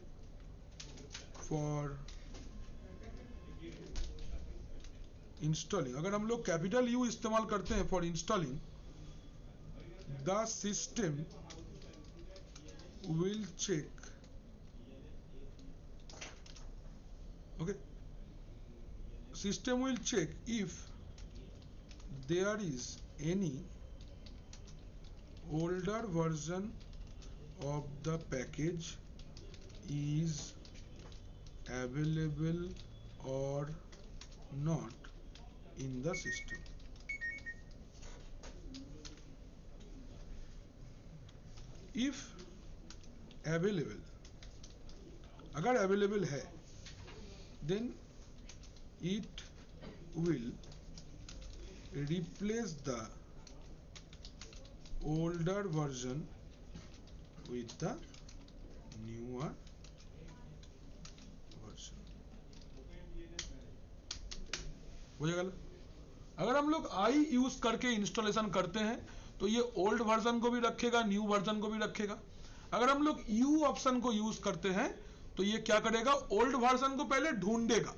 फॉर इंस्टॉलिंग अगर हम लोग कैपिटल U इस्तेमाल करते हैं for installing the system will check okay system will check if there is any older version of the package is available or not in the system if available अगर available है then it will replace the older version with the newer version बुझा गया अगर हम लोग I use करके installation करते हैं तो ये ओल्ड वर्जन को भी रखेगा न्यू वर्जन को भी रखेगा अगर हम लोग U ऑप्शन को यूज करते हैं तो ये क्या करेगा ओल्ड वर्जन को पहले ढूंढेगा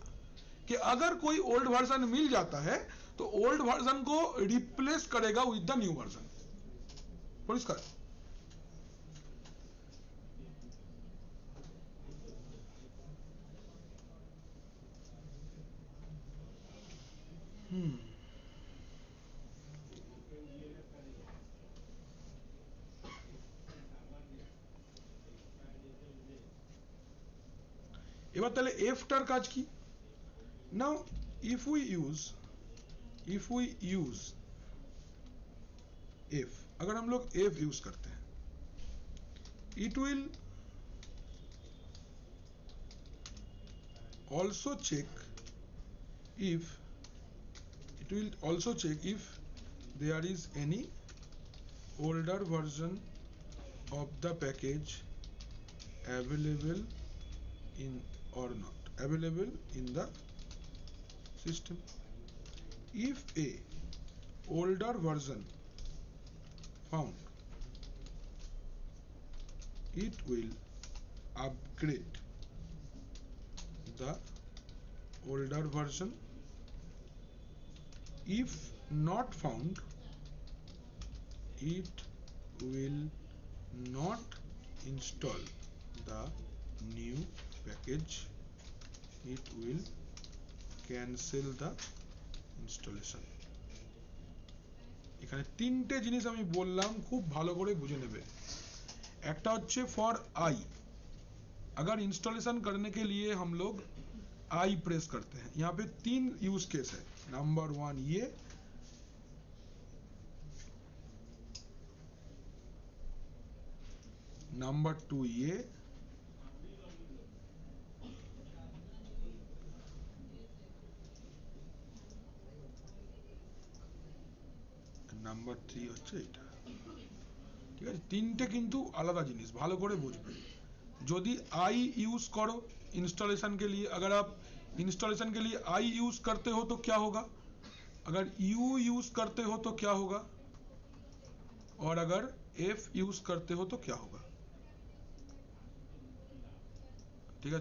कि अगर कोई ओल्ड वर्जन मिल जाता है तो ओल्ड वर्जन को रिप्लेस करेगा विद द न्यू वर्जन परिष्कार এবার তাহলে f টার কাজ কি নাও if we use f अगर हम लोग f यूज करते हैं it will also check if there is any older version of the package available in or not available in the system if a older version found it will upgrade the older version. If not found, it will not install the new package. It will cancel the installation. এখানে তিনটে জিনিস আমি বললাম, খুব ভালো করে বুঝে নেবে। একটা হচ্ছে फॉर आई, अगर इंस्टॉलेशन करने के लिए हम लोग आई प्रेस करते हैं, यहाँ पे 3 यूज केस है। नंबर 1 ये, नंबर 2 ये, নাম্বার 3 হচ্ছে এটা। ঠিক আছে, তিনটে কিন্তু আলাদা জিনিস, ভালো করে বুঝবে। যদি आई यूज करो इंस्टॉलेशन के लिए, अगर आप इंस्टॉलेशन के लिए आई यूज करते हो तो क्या होगा, अगर यू यूज करते हो तो क्या होगा, और अगर एफ यूज करते हो तो क्या होगा। ठीक है,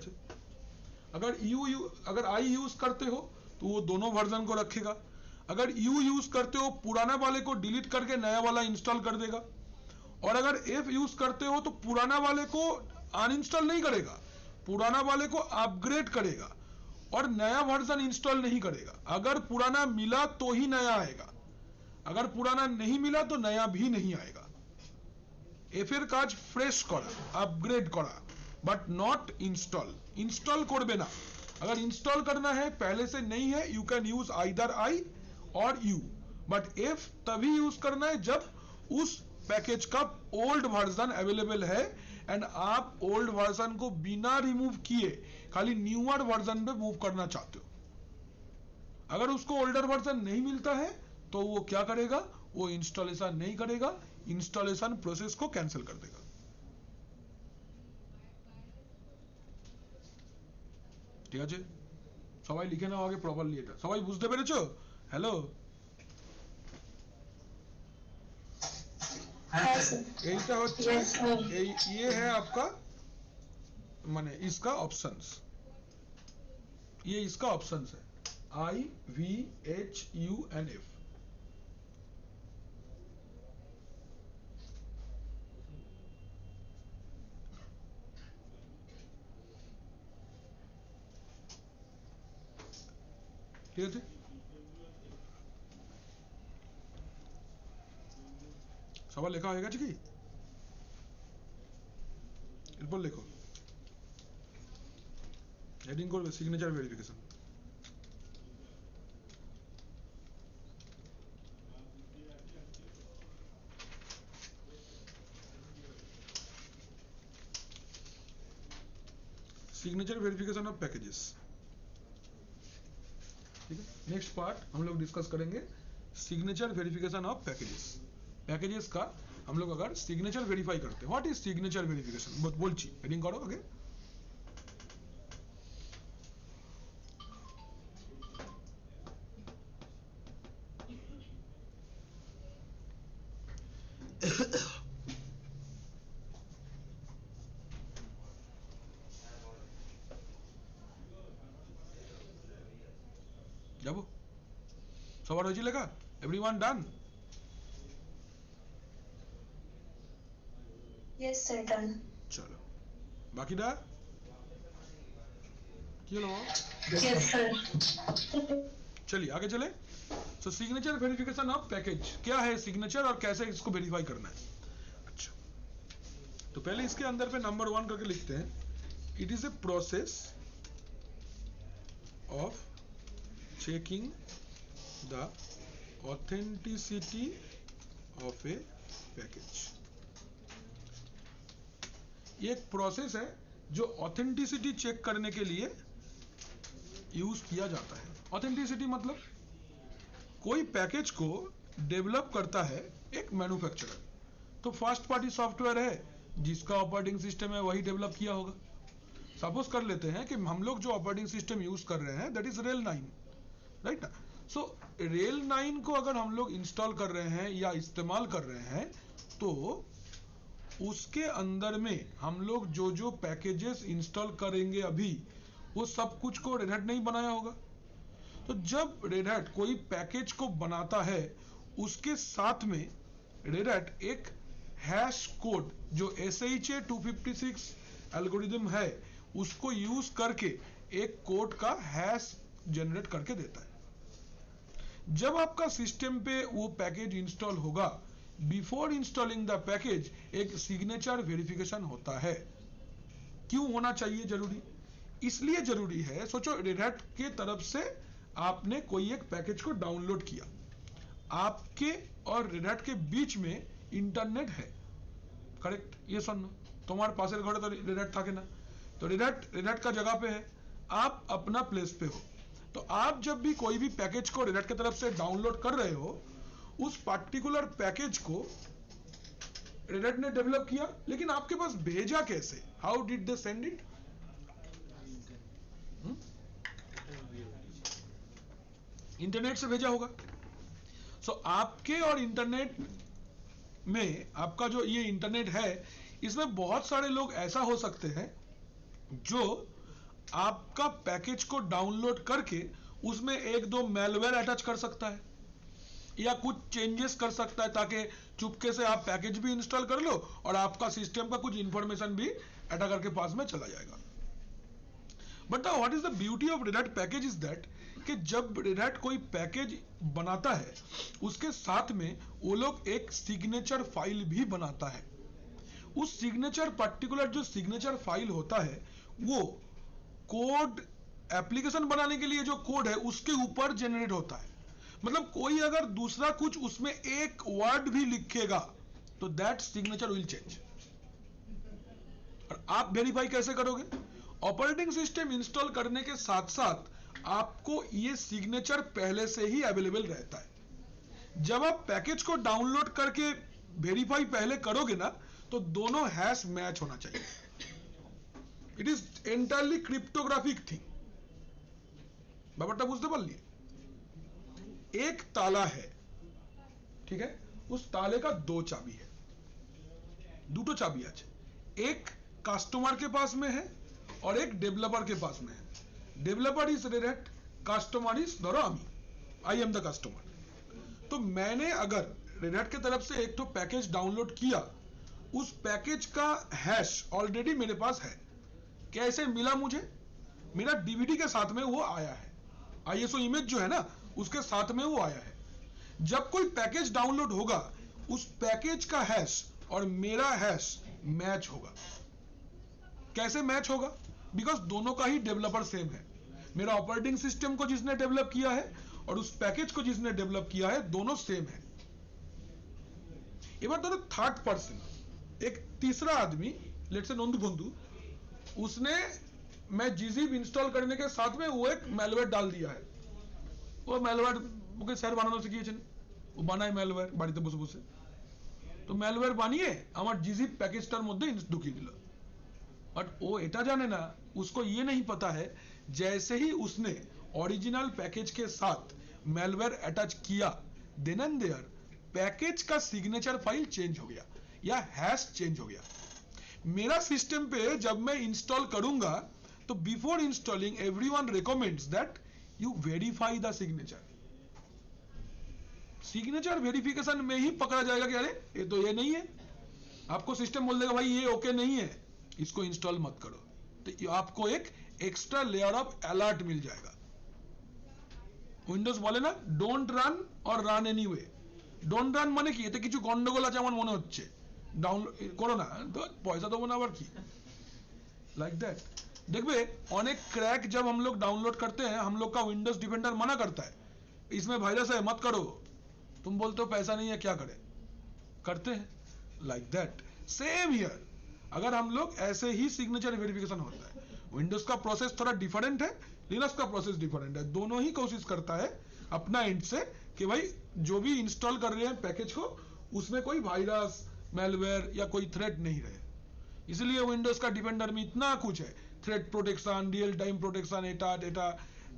अगर अगर आई यूज करते हो तो वो दोनों वर्जन को रखेगा। अगर यू यूज करते हो पुराना वाले को डिलीट करके नया वाला इंस्टॉल कर देगा, और अगर एफ यूज करते हो तो पुराना वाले को अनइंस्टॉल नहीं करेगा, पुराना वाले को अपग्रेड करेगा और नया वर्जन इंस्टॉल नहीं करेगा। अगर पुराना मिला तो ही नया आएगा, अगर पुराना नहीं मिला तो नया भी नहीं आएगा। एफ एर काज फ्रेश करा, अपग्रेड करा, बट नॉट इंस्टॉल। इंस्टॉल करबे ना, अगर इंस्टॉल करना है पहले से नहीं है, you can use either I और यू, बट एफ तभी यूज करना है जब उस पैकेज का ओल्ड वर्जन अवेलेबल है एंड आप ओल्ड वर्जन को बिना रिमूव किए खाली न्यूअर वर्जन पे मूव करना चाहते हो। अगर उसको ओल्डर वर्जन नहीं मिलता है तो वो क्या करेगा, वो इंस्टॉलेशन नहीं करेगा, इंस्टॉलेशन प्रोसेस को कैंसिल कर देगा। ঠিক আছে, সবাই লিখে নাও আগে প্রপারলি। এটা সবাই বুঝতে পেরেছো? হ্যালো, এইটা হচ্ছে এই ये है आपका माने इसका ऑप्शंस, ये इसका ऑप्शंस है I V H U N F. ঠিক আছে, সবার লেখা হয়ে গেছে কি? এরপর লেখো, হেডিং করবে signature verification. Signature verification of packages. ठीक है, नेक्स्ट पार्ट हम लोग डिस्कस करेंगे signature verification of packages. Packages का हम लोग अगर सिग्नेचर वेरीफाई करते हैं, व्हाट इज सिग्नेचर वेरिफिकेशन बोलছি, हेडिंग करो आगे। যাবো, সবার হয়েছে লেখা? Everyone done? Yes sir, done. चलो बाकीটা কি হলো? Yes sir. चलिए आगे चले। तो सिग्नेचर वेरिफिकेशन ऑफ पैकेज क्या है, सिग्नेचर और कैसे इसको वेरीफाई करना है। अच्छा, तो पहले इसके अंदर पे नंबर 1 करके लिखते हैं, it is a process of checking the authenticity of a package. ये एक प्रोसेस है जो ऑथेंटिसिटी चेक करने के लिए यूज किया जाता है। ऑथेंटिसिटी मतलब कोई पैकेज को डेवलप करता है एक मैन्युफैक्चरर, तो फर्स्ट पार्टी सॉफ्टवेयर है जिसका ऑपरेटिंग सिस्टम है वही डेवलप किया होगा। सपोज कर लेते हैं कि हम लोग जो ऑपरेटिंग सिस्टम यूज कर रहे हैं दैट इज रेल 9, राइट ना। सो रेल 9 को अगर हम लोग इंस्टॉल कर रहे हैं या इस्तेमाल कर रहे हैं तो उसके अंदर में हम लोग जो जो पैकेजेस इंस्टॉल करेंगे अभी, वो सब कुछ को रेड हैट नहीं बनाया होगा। तो जब रेड हैट कोई पैकेज को बनाता है, उसके साथ में रेड हैट एक हैश कोड जो SHA 256 एल्गोरिदम है, उसको यूज करके एक कोड का हैश जनरेट करके देता है। जब आपका सिस्टम पे वो पैकेज इंस्टॉल होगा, बिफोर इंस्टॉलिंग द पैकेज एक सिग्नेचर वेरिफिकेशन होता है। क्यों होना चाहिए जरूरी? इसलिए जरूरी है, सोचो रेड हैट के तरफ से आपने कोई एक पैकेज को डाउनलोड किया, आपके और रेड हैट के बीच में इंटरनेट है, करेक्ट? ये सुनो, तुम्हारे पास घर तो रेड हैट था कि ना, तो रेड हैट का जगह पे है, आप अपना प्लेस पे हो। तो आप जब भी कोई भी पैकेज को रेड हैट की तरफ से डाउनलोड कर रहे हो, उस पार्टिकुलर पैकेज को रेड हैट ने डेवलप किया, लेकिन आपके पास भेजा कैसे? How did they send it? Internet से भेजा होगा। सो आपके और इंटरनेट में, आपका जो ये इंटरनेट है, इसमें बहुत सारे लोग ऐसा हो सकते हैं जो आपका पैकेज को डाउनलोड करके उसमें एक दो मैलवेयर अटैच कर सकता है या कुछ चेंजेस कर सकता है, ताकि चुपके से आप पैकेज भी इंस्टॉल कर लो और आपका सिस्टम का कुछ इंफॉर्मेशन भी अटैकर के पास में चला जाएगा। But what is the beauty of red Hat package is that कि जब रेड हैट कोई पैकेज बनाता है, उसके साथ में वो लोग एक सिग्नेचर फाइल भी बनाता है। उस सिग्नेचर, पर्टिकुलर जो सिग्नेचर फाइल होता है, वो कोड, एप्लीकेशन बनाने के लिए जो कोड है उसके ऊपर जनरेट होता है। मतलब कोई अगर दूसरा कुछ उसमें एक वर्ड भी लिखेगा तो दैट सिग्नेचर विल चेंज। और आप वेरीफाई कैसे करोगे? ऑपरेटिंग सिस्टम इंस्टॉल करने के साथ साथ आपको ये सिग्नेचर पहले से ही अवेलेबल रहता है। जब आप पैकेज को डाउनलोड करके वेरीफाई पहले करोगे ना, तो दोनों हैश मैच होना चाहिए। It is entirely cryptographic thing. ব্যাপারটা বুঝতে পারলি? एक ताला है, ठीक है, उस ताले का दो चाबी है, দুটো চাবি আছে, एक কাস্টমার के पास में है और एक डेवलपर के पास में है। Developer is red hat, customer is, धरो আমি, आई एम द कस्टमर। तो मैंने अगर रेड हैट की तरफ से एक तो पैकेज डाउनलोड किया, उस पैकेज का हैश ऑलरेडी मेरे पास है। कैसे मिला मुझे? मेरा डीवीडी के साथ में वो आया है, आईएसओ इमेज जो है ना, उसके साथ में वो आया है। जब कोई पैकेज डाउनलोड होगा, उस पैकेज का हैश और मेरा हैश मैच होगा। कैसे मैच होगा? बिकॉज दोनों का ही डेवलपर सेम है। मेरा ऑपरेटिंग सिस्टम को जिसने डेवलप किया है और उस पैकेज को जिसने डेवलप किया है, दोनों सेम है। এবার ধরো थर्ड पर्सन, एक तीसरा आदमी, लेट्स से नंदू बंधु, उसने मैं जीजीब इंस्टॉल करने के साथ में वो एक मैलवेयर डाल दिया है। वो मैलवेयर ওকে স্যার বানানো শিখিয়েছেন, ও বানায় ম্যালওয়্যার বাড়িতে বসে বসে। তো ম্যালওয়্যার বানিয়ে আমার জিজিব প্যাকেজটার মধ্যে ঢুকিয়ে দিল। बट वो এটা জানে না, उसको ये नहीं पता है, जैसे ही उसने ओरिजिनल पैकेज के साथ मैलवेयर अटैच किया, देन एंड देयर पैकेज का सिग्नेचर फाइल चेंज हो गया या हैश चेंज हो गया। मेरा सिस्टम पे जब मैं इंस्टॉल करूंगा, तो before installing everyone recommends that you verify the signature. Signature verification में ही पकड़ा जाएगा कि अरे ये तो ये नहीं है। आपको सिस्टम बोल देगा भाई ये ओके नहीं है, इसको इंस्टॉल मत करो। तो आपको एक एक्स्ट्रा लेयर ऑफ अलर्ट मिल जाएगा। উইন্ডোজ বলে না don't run or run anyway. Don't run মানে কি? এতে কিছু গন্ডগোল আছে আমার মনে হচ্ছে, ডাউনলোড করো না, তো পয়সা দেবো না আবার কি, लाइक दैट। देखिए अनेक क्रैक जब हम लोग डाउनलोड करते हैं, हम लोग का विंडोज डिफेंडर मना करता है, इसमें वायरस है मत करो, तुम बोलते हो पैसा नहीं है क्या करें, करते हैं। लाइक दैट सेम हियर, अगर हम लोग ऐसे ही सिग्नेचर वेरिफिकेशन होता है। विंडोज का प्रोसेस थोड़ा डिफरेंट है, लिनक्स का प्रोसेस डिफरेंट है, दोनों ही कोशिश करता है अपना एंड से कि भाई जो भी इंस्टॉल कर रहे हैं पैकेज को, उसमें कोई वायरस, मैलवेयर या कोई थ्रेट नहीं रहे। इसलिए विंडोज का डिफेंडर में इतना कुछ है, threat protection, real time protection, एटा डेटा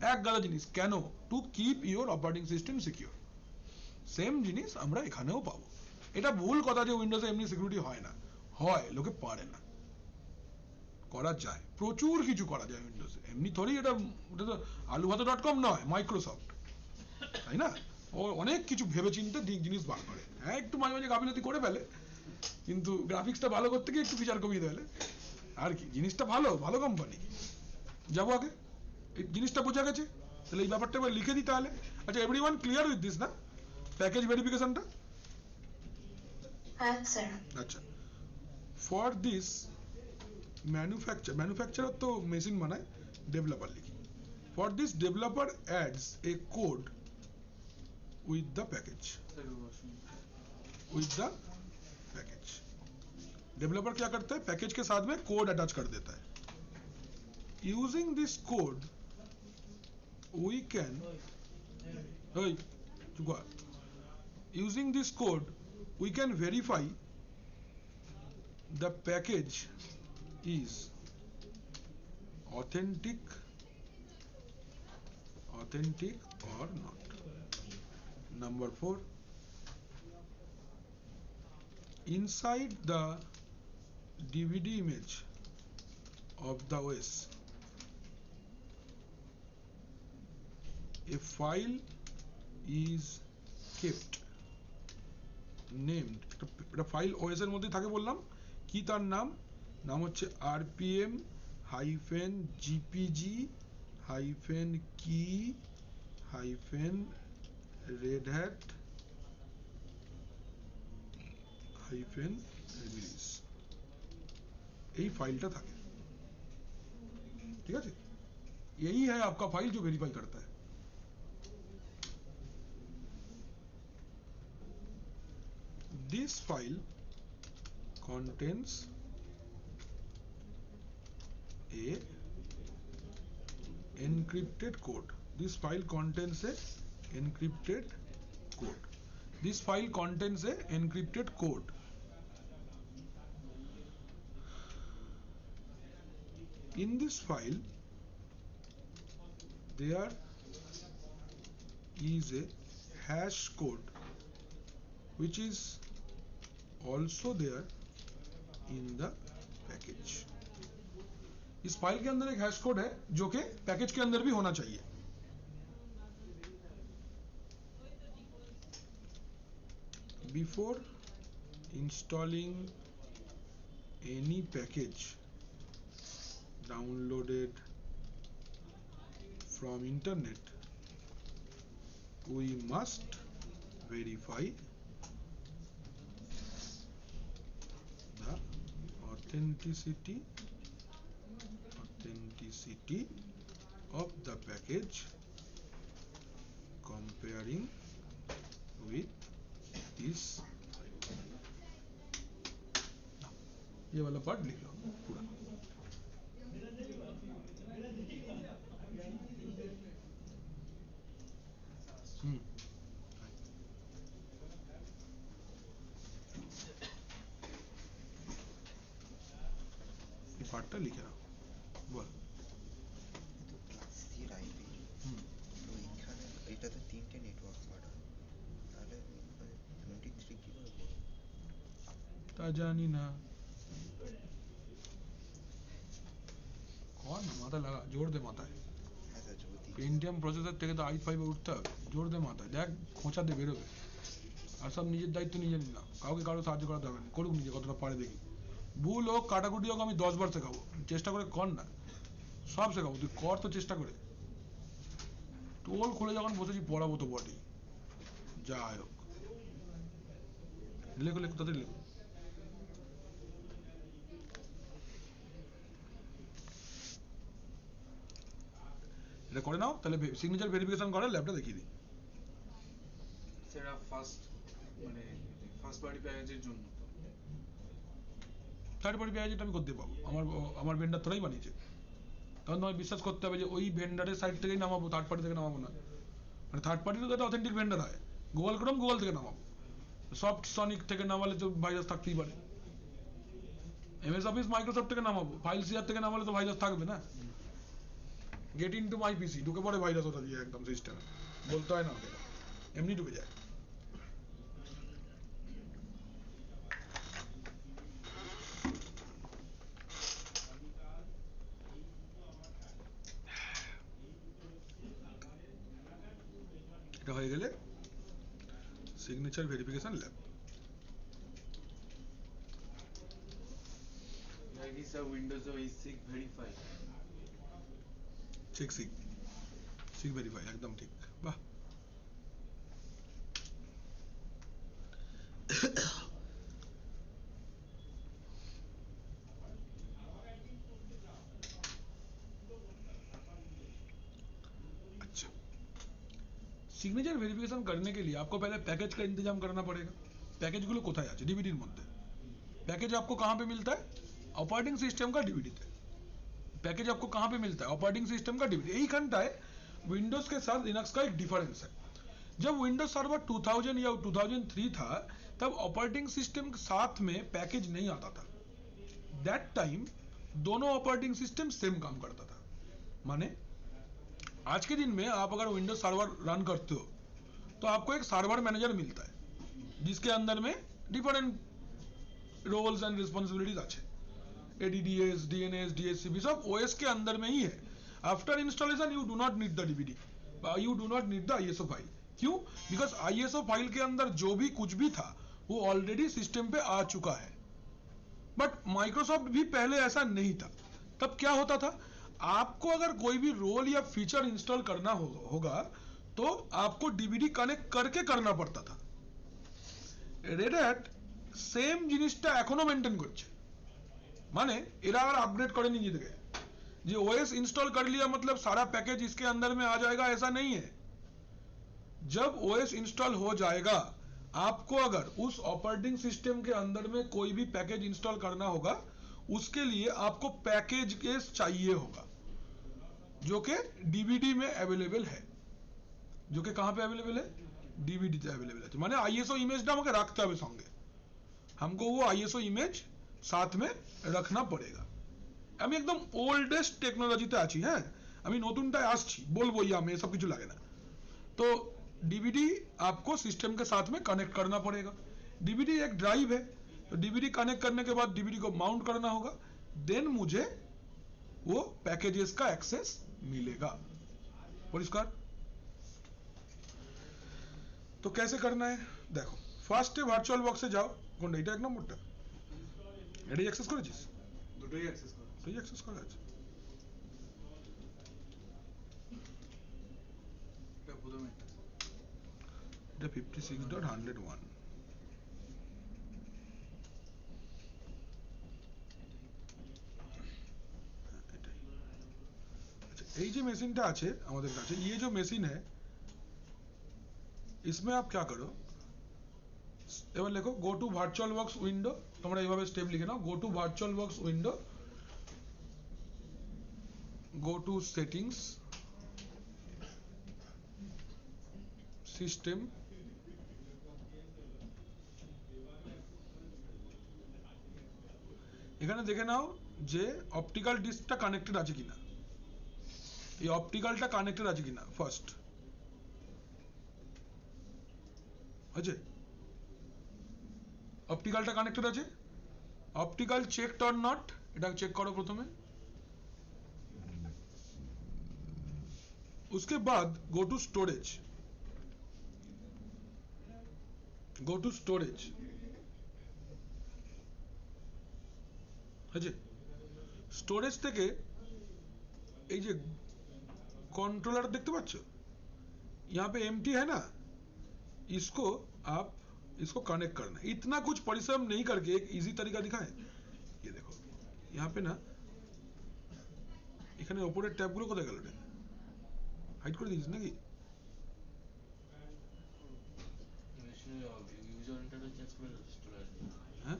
एक गला जिनिस केन, to keep your operating system secure. Same जिनिस আমরা এখানেও পাবো। এটা ভুল কথা যে উইন্ডোজে এমনি সিকিউরিটি হয় না, হয়, লোকে পারে না। করা যায়, প্রচুর কিছু করা যায় উইন্ডোজে, এমনি থোড়ি ওটা তো আলুভাতে.com নয়, মাইক্রোসফট, তাই না? ও অনেক কিছু ভেবে চিন্তে জিনিস বার করে, হ্যাঁ একটু মাঝে মাঝে গাফিলতি করে ফেলে, কিন্তু গ্রাফিক্সটা ভালো করতে গিয়ে একটু ফিচার কমিয়ে ফেলে, আর কি জিনিসটা ভালো, ভালো কোম্পানি। যাবো আগে, এই জিনিসটা বোঝা গেছে, তাহলে এই ব্যাপারটা এবার লিখে দিই তাহলে। আচ্ছা, এভরিওয়ান ক্লিয়ার উইথ দিস না, প্যাকেজ ভেরিফিকেশনটা? হ্যাঁ স্যার। আচ্ছা, ফর দিস ম্যানুফ্যাকচারার তো মেশিন বানায়, ডেভেলপার লিখি। For this developer ads A code with the package, with the package. Developer क्या करता है, पैकेज के साथ में कोड अटैच कर देता है। Using this code we can using this code we can verify the package is authentic or not. Number 4, inside the DVD image of the OS a file is kept named, একটা file OS এর মধ্যে থাকে বললাম, কি তার নাম হচ্ছে rpm-gpg-red-hat-release, এই फाइलটা থাকে, ঠিক আছে? यही है आपका फाइल जो वेरीफाई करता है। This file contains a encrypted code. This file contains a encrypted code. This file contains a encrypted code. In this file there is a hash code which is also there in the package. इस file के अंदर एक hash code है जो कि package के अंदर भी होना चाहिए। Before installing any package downloaded from internet, we must verify the authenticity of the package comparing with this। ये वाला पार्ट लिख लो पूरा। ये पार्टটা লিখে নাও, বল। ক্লাস 3 আইপি, তো এখানে এটাতে তিনটে নেটওয়ার্ক পার্ট, তাহলে 23 কি করে বলবো? তা জানি না, কর না, মাথা লাগা, জোর দে মাথায়। হ্যাঁ স্যার, যদি পেন্টিয়াম প্রসেসর থেকে তো i5 এ উঠতে হবে, জোর দে মাথায়, দেখ খোঁচা দিয়ে বেরোবে। আর সব নিজের দায়িত্ব নিজে নিলাম, কাউকে কারো সাহায্য করা দরকার নেই, করুক নিজে কতটা পারে দেখি। ভুল হোক কাটাকুটি হোক আমি 10 বার শেখাবো, চেষ্টা করে কর না, সব শেখাবো, তুই কর তো চেষ্টা করে। টোল খুলে যখন বসেছি পড়াবো তো বটেই, যা হোক। লেখো লেখো, তাদের লেখো। এটা করে নাও, তাহলে সিগনেচার ভেরিফিকেশন করে ল্যাবটা দেখিয়ে দিই। সেটা ফার্স্ট পার্টি প্যাকেজের জন্য তো থার্ড পার্টি প্যাকেজটা আমি করতে পাবো, আমার ভেন্ডার তোরাই বানিয়েছে, তখন তোমায় বিশ্বাস করতে হবে যে ওই ভেন্ডারের সাইড থেকেই নামাবো, থার্ড পার্টি থেকে নামাবো না। মানে থার্ড পার্টি তো একটা অথেন্টিক ভেন্ডার হয়, গুগল ক্রোম গুগল থেকে নামাবো, সফট সনিক থেকে নামালে তো ভাইরাস থাকতেই পারে, এমএস অফিস মাইক্রোসফট থেকে নামাবো, ফাইল শেয়ার থেকে নামালে তো ভাইরাস থাকবে না। গেট ইনটু মাই পিসি ঢুকে পড়ে ভাইরাস, ওটা দিয়ে একদম সিস্টেমে বলতে হয় না, ওদের এমনি ঢুকে যায়। এটা হয়ে গেলে signature verification lab. Like this Windows is SIG verify. Check sig, sig verify, একদম ঠিক। বাহ, अच्छा। सिग्नेचर वेरिफिकेशन करने के लिए आपको पहले पैकेज का इंतजाम करना पड़ेगा। पैकेज गुलो कोথায় আছে? ডিভিডির মধ্যে। पैकेज आपको कहाँ पे मिलता है? ऑपरेटिंग सिस्टम का डिविडी তে। पैकेज आपको कहाँ पे मिलता है? ऑपरेटिंग सिस्टम का डिविडी। এইখানটায় विंडोज के साथ लिनक्स का एक डिफरेंस है। जब विंडोज सर्वर 2000 या 2003 था तब ऑपरेटिंग सिस्टम के साथ में पैकेज नहीं आता था। दैट टाइम दोनों ऑपरेटिंग सिस्टम सेम काम करता था। माने आज के दिन में आप अगर विंडोज सर्वर रन करते हो तो आपको एक सर्वर मैनेजर मिलता है जिसके अंदर में डिफरेंट रोल्स एंड रिस्पॉन्सिबिलिटीज अच्छे, एडीडीएस, डीएनएस, डीएचसीपी सब ओएस के अंदर में ही है। After installation you do not need the DVD, you do not need the ISO file. क्यों? बिकॉज आईएसओ फाइल के अंदर जो भी कुछ भी था वो ऑलरेडी सिस्टम पे आ चुका है। बट माइक्रोसॉफ्ट भी पहले ऐसा नहीं था। तब क्या होता था? आपको अगर कोई भी रोल या फीचर इंस्टॉल करना होगा तो आपको डीवीडी कनेक्ट करके करना पड़ता था। रेड हैट सेम জিনিসটা এখনো মেনটেন করছে, माने এরা আর আপগ্রেড করেনি নিজেকে যে ओएस इंस्टॉल कर लिया मतलब सारा पैकेज इसके अंदर में आ जाएगा, ऐसा नहीं है। जब ओएस इंस्टॉल हो जाएगा आपको अगर उस ऑपरेटिंग सिस्टम के अंदर में कोई भी पैकेज इंस्टॉल करना होगा उसके लिए आपको पैकेज केस चाहिए होगा जो कि डीवीडी में अवेलेबल है। जो कि कहां पे अवेलेबल है? डीवीडी पे अवेलेबल है। माने आईएसओ इमेज আমাকে রাখতে হবে সঙ্গে, हमको वो आईएसओ इमेज साथ में रखना पड़ेगा। আমি একদম ওল্ডেস্ট টেকনোলজিতে আছি, হ্যাঁ আমি নতুনটায় আসছি, বলবোই আমি, সব কিছু লাগে না। तो डीवीडी आपको सिस्टम के साथ में कनेक्ट करना पड़ेगा। डीवीडी एक ड्राइव है, तो डीवीडी कनेक्ट करने के बाद डीवीडी को माउंट करना होगा, देन मुझे वो पैकेजेस का एक्सेस मिलेगा। परिष्कार? तो कैसे करना है देखो, ফার্স্টে ভার্চুয়াল বক্সে যাও। কোনটা? এটা এক নম্বরটা, এটাই অ্যাক্সেস করেছিস? দুটোই অ্যাক্সেস করা। দুটোই অ্যাক্সেস করা আছে। এটা প্রথমে এটা 56.101। এই যে মেশিনটা আছে আমাদের কাছে, ये जो मशीन है इसमें आप क्या करो, এবার লেখো go to virtual box window. তোমরা এইভাবে স্টেপ লিখে নাও, go to virtual box window, go to settings, system, এখানে দেখে নাও যে অপটিক্যাল ডিস্কটা কানেক্টেড আছে কিনা, এই অপটিক্যালটা কানেক্টেড আছে কিনা ফার্স্ট আছে। অপটিক্যালটা কানেক্টেড আছে, অপটিক্যাল চেকড অর নট এটা চেক করো প্রথমে। उसके बाद go to storage, go to storage আছে। স্টোরেজ থেকে এই যে कंट्रोलर देखते पाচ্ছ, यहाँ पे एम्प्टी है ना, इसको आप इसको कनेक्ट करना है। इतना कुछ परिश्रम नहीं करके एक इजी तरीका दिखाएं। ये देखो यहाँ पे ना এখানে উপরের ট্যাবগুলো কোথায় গেল রে? হাইড করে দিয়েছিস নাকি? ইউজার ইন্টারফেস চেঞ্জ করে চলে আসবে। হ্যাঁ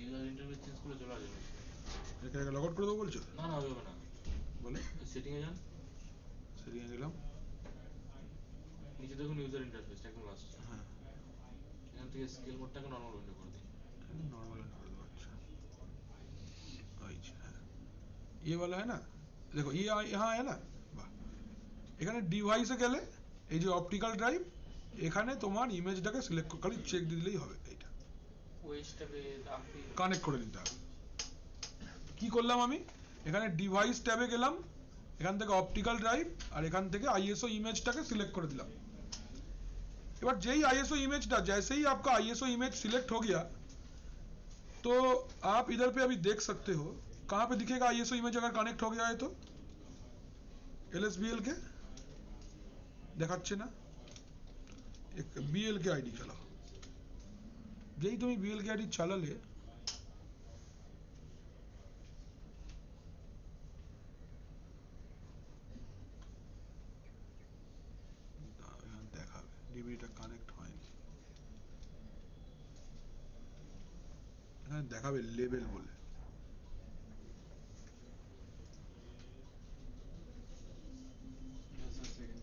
ইউজার ইন্টারফেস চেঞ্জ করে চলে আসবে। এখানে লগ আউট করে দেবো বলছো? না না হবে না, বলে সেটিং এ যান, সেটিং এ গেলাম, নিচে দেখুন ইউজার ইন্টারফেস একদম লাস্ট, হ্যাঁ এখান থেকে স্কেল মোডটাকে নরমাল উইন্ডো করে দিন। नॉर्मल कर दो। अच्छा ये वाला है ना, देखो ये यहाँ है না, বাহ। এখানে ডিভাইসে গেলে এই যে অপটিক্যাল ড্রাইভ, এখানে তোমার ইমেজটাকে সিলেক্ট করে চেক দিলেই হবে। এইটা ওএসটাকে আপনি কানেক্ট করে নিতে হবে। কি করলাম আমি? এখানে ডিভাইস ট্যাবে গেলাম, এখান থেকে অপটিক্যাল ড্রাইভ আর এখান থেকে আইএসও ইমেজটাকে সিলেক্ট করে দিলাম। बट जेही आईएसओ इमेज जैसे ही आपका आईएसओ इमेज सिलेक्ट हो गया तो आप इधर पे अभी देख सकते हो कहां पे दिखेगा आईएसओ इमेज अगर कनेक्ट हो गया है तो एलएसबीएल के দেখাচ্ছে না एक बीएल के आईडी চালাও যেই তুমি बीएल के आईडी চালালে দেখাবে ডিবিটা কানেক্ট হয়নি এখানে দেখাবে লেভেল বলে Yes, sir, second.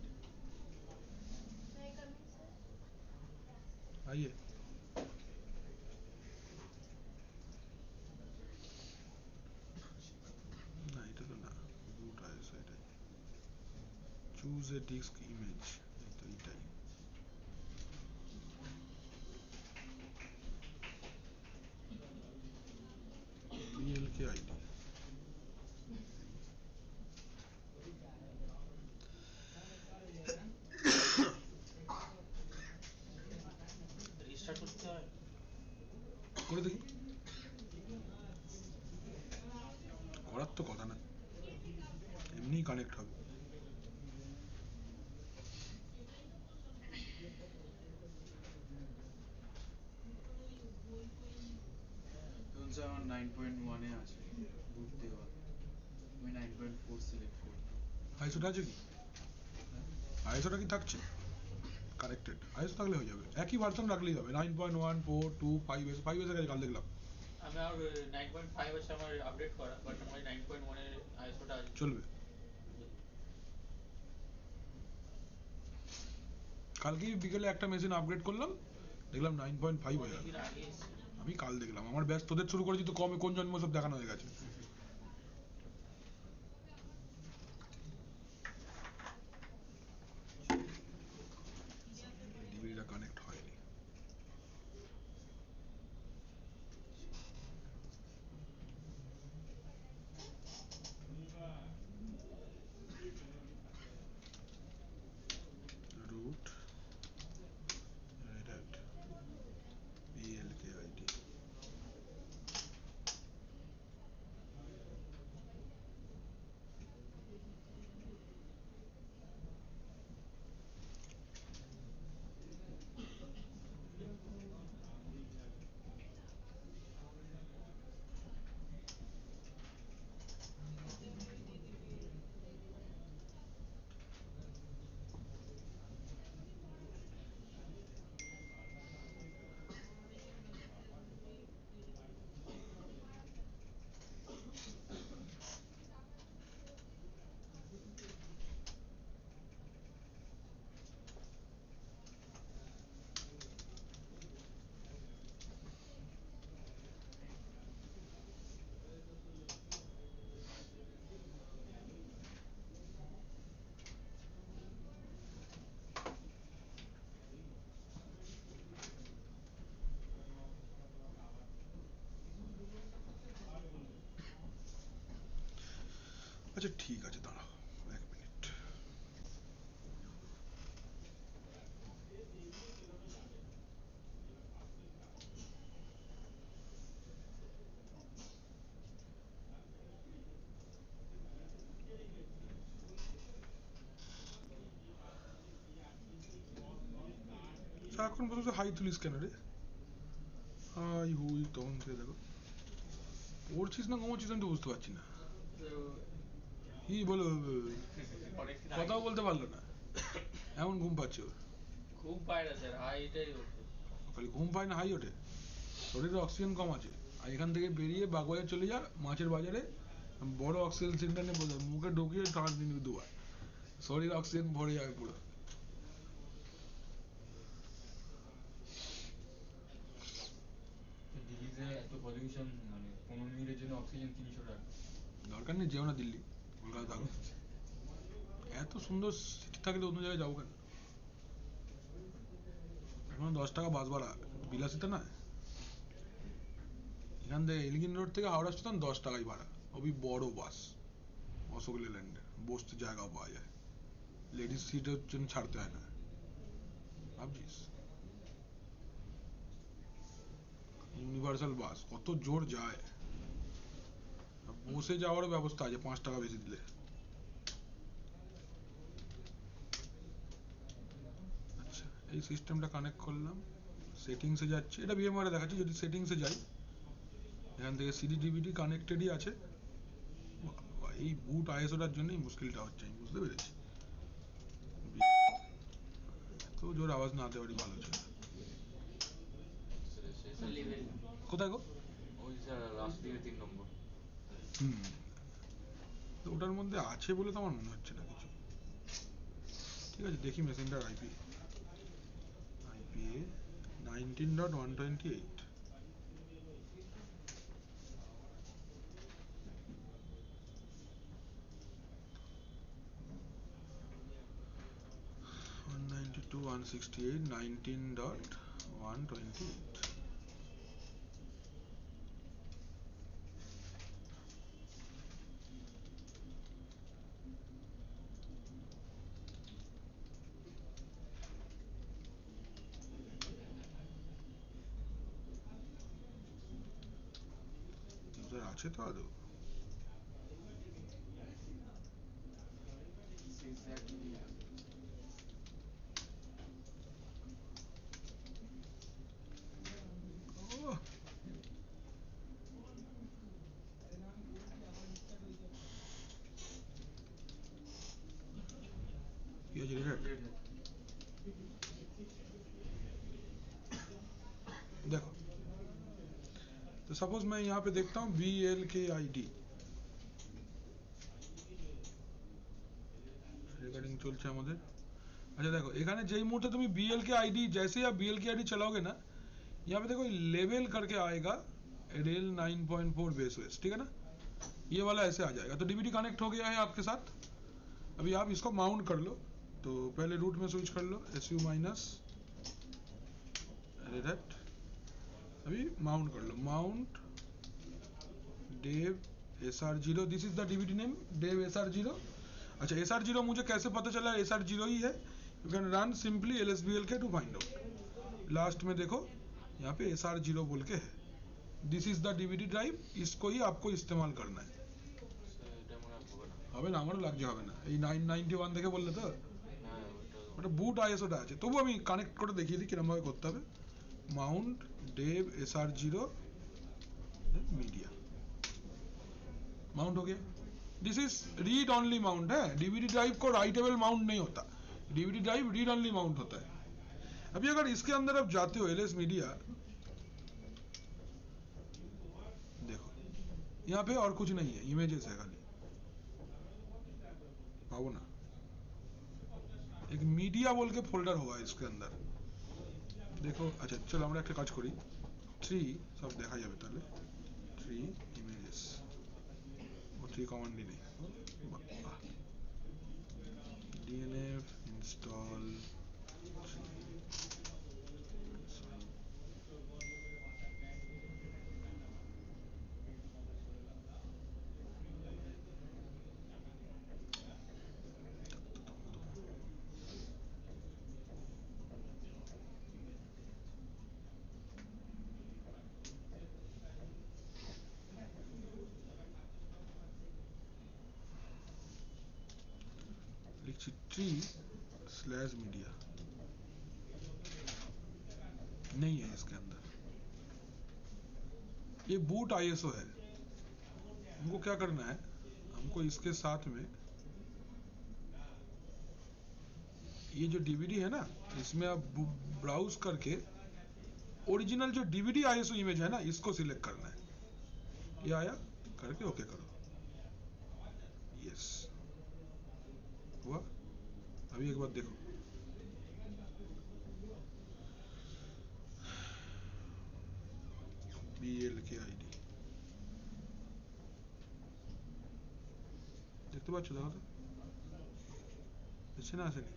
आइए না এটা তো না রুট আইএসও এটাই চুজ এ ডিস্ক ইমেজ তো এটাই बीएल के आईडी রিস্টার্ট করতে হয় করে দেখি করার তো কথা না এমনি কানেক্ট হবে ধরুন স্যার আমার 9.1 এ আছে বুট দেওয়া আমি 9.4 সিলেক্ট করব আইএসওটা আছে কি আইএসওটা কি থাকছে কানেক্টেড আইএসও থাকলে হয়ে যাবে একই ভার্সন রাখলেই হবে 9.1 4 2 5 এস 5 এর কাছে কাল দেখলাম আমি আর 9.5 আছে আমার আপডেট করা বাট আমার 9.1 এর আইএসওটা আছে চলবে কালকে বিকেলে একটা মেশিন আপগ্রেড করলাম দেখলাম 9.5 হয়ে গেল অনেকদিন আগে এসেছে। আমি কাল দেখলাম আমার ব্যাস তোদের শুরু করেছি তো কমে কোন জন্ম সব দেখানো হয়ে গেছে ডিবিটা কানেক্ট হয়নি root red hat BLK ID আচ্ছা ঠিক আছে দাঁড়াও এক মিনিট এখন বলছো হাই তুলিস কেন রে হাই হুই তখন থেকে দেখো পড়ছিস না ঘুমোচ্ছিস আমি তো বুঝতে পারছি না কি বলো অনেকদিন কথাও আগে- বলতে পারলো না এমন ঘুম পাচ্ছে ওর ঘুম পায় না স্যার হাইটাই ওঠে খালি ঘুম পায় না হাই ওঠে শরীরে অক্সিজেন কম আছে আর এখান থেকে বেরিয়ে বাগবাজার চলে যা মাছের বাজারে বড় অক্সিজেন সিলিন্ডার নিয়ে বসে মুখে ঢুকিয়ে টান দিন দুবার শরীরে অক্সিজেন ভরে যাবে পুরো দিল্লিতে এত পলিউশন মানে 15 মিনিটের জন্য অক্সিজেন 300 টাকা দরকার নেই যেও না দিল্লি কলকাতা থাকো এত সুন্দর সিটি থাকলে অন্য জায়গায় যাবো কেন এখন 10 টাকা বাস ভাড়া বিলাসিতা না এখান থেকে এলিগিন রোড থেকে হাওড়া স্টেশন 10 টাকাই ভাড়া ওই বড় বাস অশোক লেল্যান্ডে বসতে জায়গাও পাওয়া যায় লেডিস সিটের জন্য ছাড়তে হয় না ভাবছিস ইউনিভার্সাল বাস কত জোর যায়, বসে যাওয়ারও ব্যবস্থা আছে 5 টাকা বেশি দিলে। আচ্ছা এই সিস্টেমটা কানেক্ট করলাম, সেটিংসে যাচ্ছি, এটা ভিএমওয়ারে দেখাচ্ছি, যদি সেটিংসে যাই এখান থেকে সিডি ডিভিডি কানেক্টেডই আছে। বাবা, এই বুট আইএসওটার জন্যই মুশকিলটা হচ্ছে, আমি বুঝতে পেরেছি। তো জোর আওয়াজ না দেওয়ারই ভালো ছিল। লেভেল কোথায় গো? ওই স্যার লাস্ট দিকে 3 নম্বর। হুম, তো ওটার মধ্যে আছে বলে তো আমার মনে হচ্ছে না কিছু। ঠিক আছে দেখি মেশিনটার আইপি, আইপিএ 19.128। One 168 19.128। ইউজার আছে তো আদৌ? এক্স্যাক্টলি ওহ, কি আছে রে? देखो तो सपोज मैं यहाँ पे देखता हूँ BLKID रिकॉर्डिंग चलছে আমাদের। अच्छा देखो এখানে যেই মুহূর্তে তুমি BLKID जैसे ही आप BLKID चलाओगे ना, यहाँ पे देखो लेवल करके आएगा रेल 9.4 बेस वेस, ठीक है ना, ये वाला ऐसे आ जाएगा। तो डीवीडी कनेक्ट हो गया है आपके साथ। अभी आप इसको माउंट कर लो, तो पहले रूट में स्विच कर लो SU माइनस रेड, अभी माउंट कर लो, mount dev SR0, this is the DVD name dev SR0। अच्छा SR0 मुझे कैसे पता चला SR0 ही है? You can run simply LSBLK to find out. Last में देखो यहाँ पे SR0 बोल के है, this is the DVD drive, इसको ही आपको इस्तेमाल करना है। হবে না, আমারও লাগছে হবে না, এই 991 দেখে বললে তো ওটা বুট আইএসওটা আছে, তবু আমি কানেক্ট করে দেখিয়ে দিই কিরকম ভাবে করতে হবে। Mount dev SR0 media mount हो गया। This is read only mount है, डीवीडी ड्राइव को राइटेबल माउंट नहीं होता, DVD drive read only mount होता है। अभी अगर इसके अंदर आप जाते हो एलएस मीडिया, देखो यहाँ पे और कुछ नहीं है, इमेजेस है खाली, पाओ ना, एक मीडिया बोल के फोल्डर होगा इसके अंदर, देखो। अच्छा चलो আমরা একটা কাজ করি, 3 সব দেখা যাবে তাহলে, 3 ইমেজেস ও 3 কমান্ডই নেই, DNF ইনস্টল 3। लिखी 3/media, नहीं है इसके अंदर, ये बूट आईएसओ है। हमको क्या करना है, हमको इसके साथ में ये जो डीवीडी है ना, इसमें आप ब्राउज करके ओरिजिनल जो डीवीडी आईएसओ इमेज है ना, इसको सिलेक्ट करना है। ये आया करके ओके करो, यस हुआ। अभी एक बार देखो, BLKID দেখতে পাচ্ছ, দেখো তো এসে না আসেনি?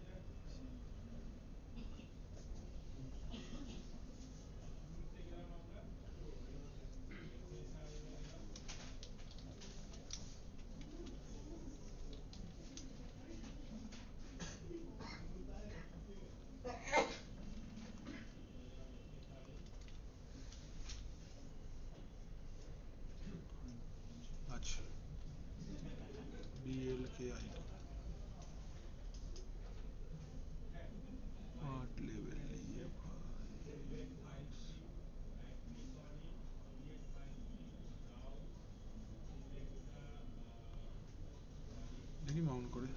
করে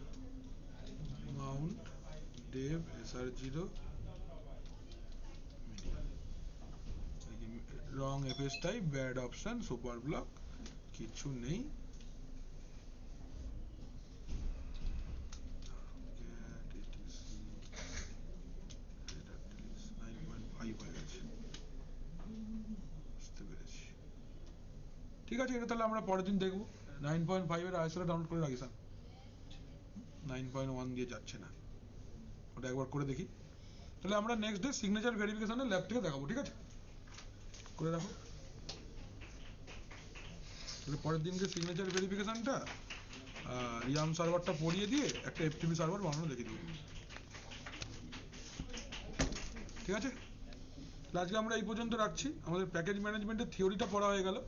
mount dev SR0 wrong FS type bad option super block কিছু নেই ঠিক আছে এটা তাহলে আমরা পরের দিন দেখবো 9.5 এর ISO ডাউনলোড করে রাখি স্যার 9.1 দিয়ে যাচ্ছে না ওটা একবার করে দেখি তাহলে আমরা নেক্সট ডে সিগনেচার ভেরিফিকেশনের ল্যাব থেকে দেখাবো ঠিক আছে করে রাখো তাহলে পরের দিনকে সিগনেচার ভেরিফিকেশনটা রিয়াম সার্ভারটা পড়িয়ে দিয়ে একটা FTP সার্ভার বানানো দেখিয়ে দেবো ঠিক আছে আজকে আমরা এই পর্যন্ত রাখছি আমাদের প্যাকেজ ম্যানেজমেন্টের থিওরিটা পড়া হয়ে গেল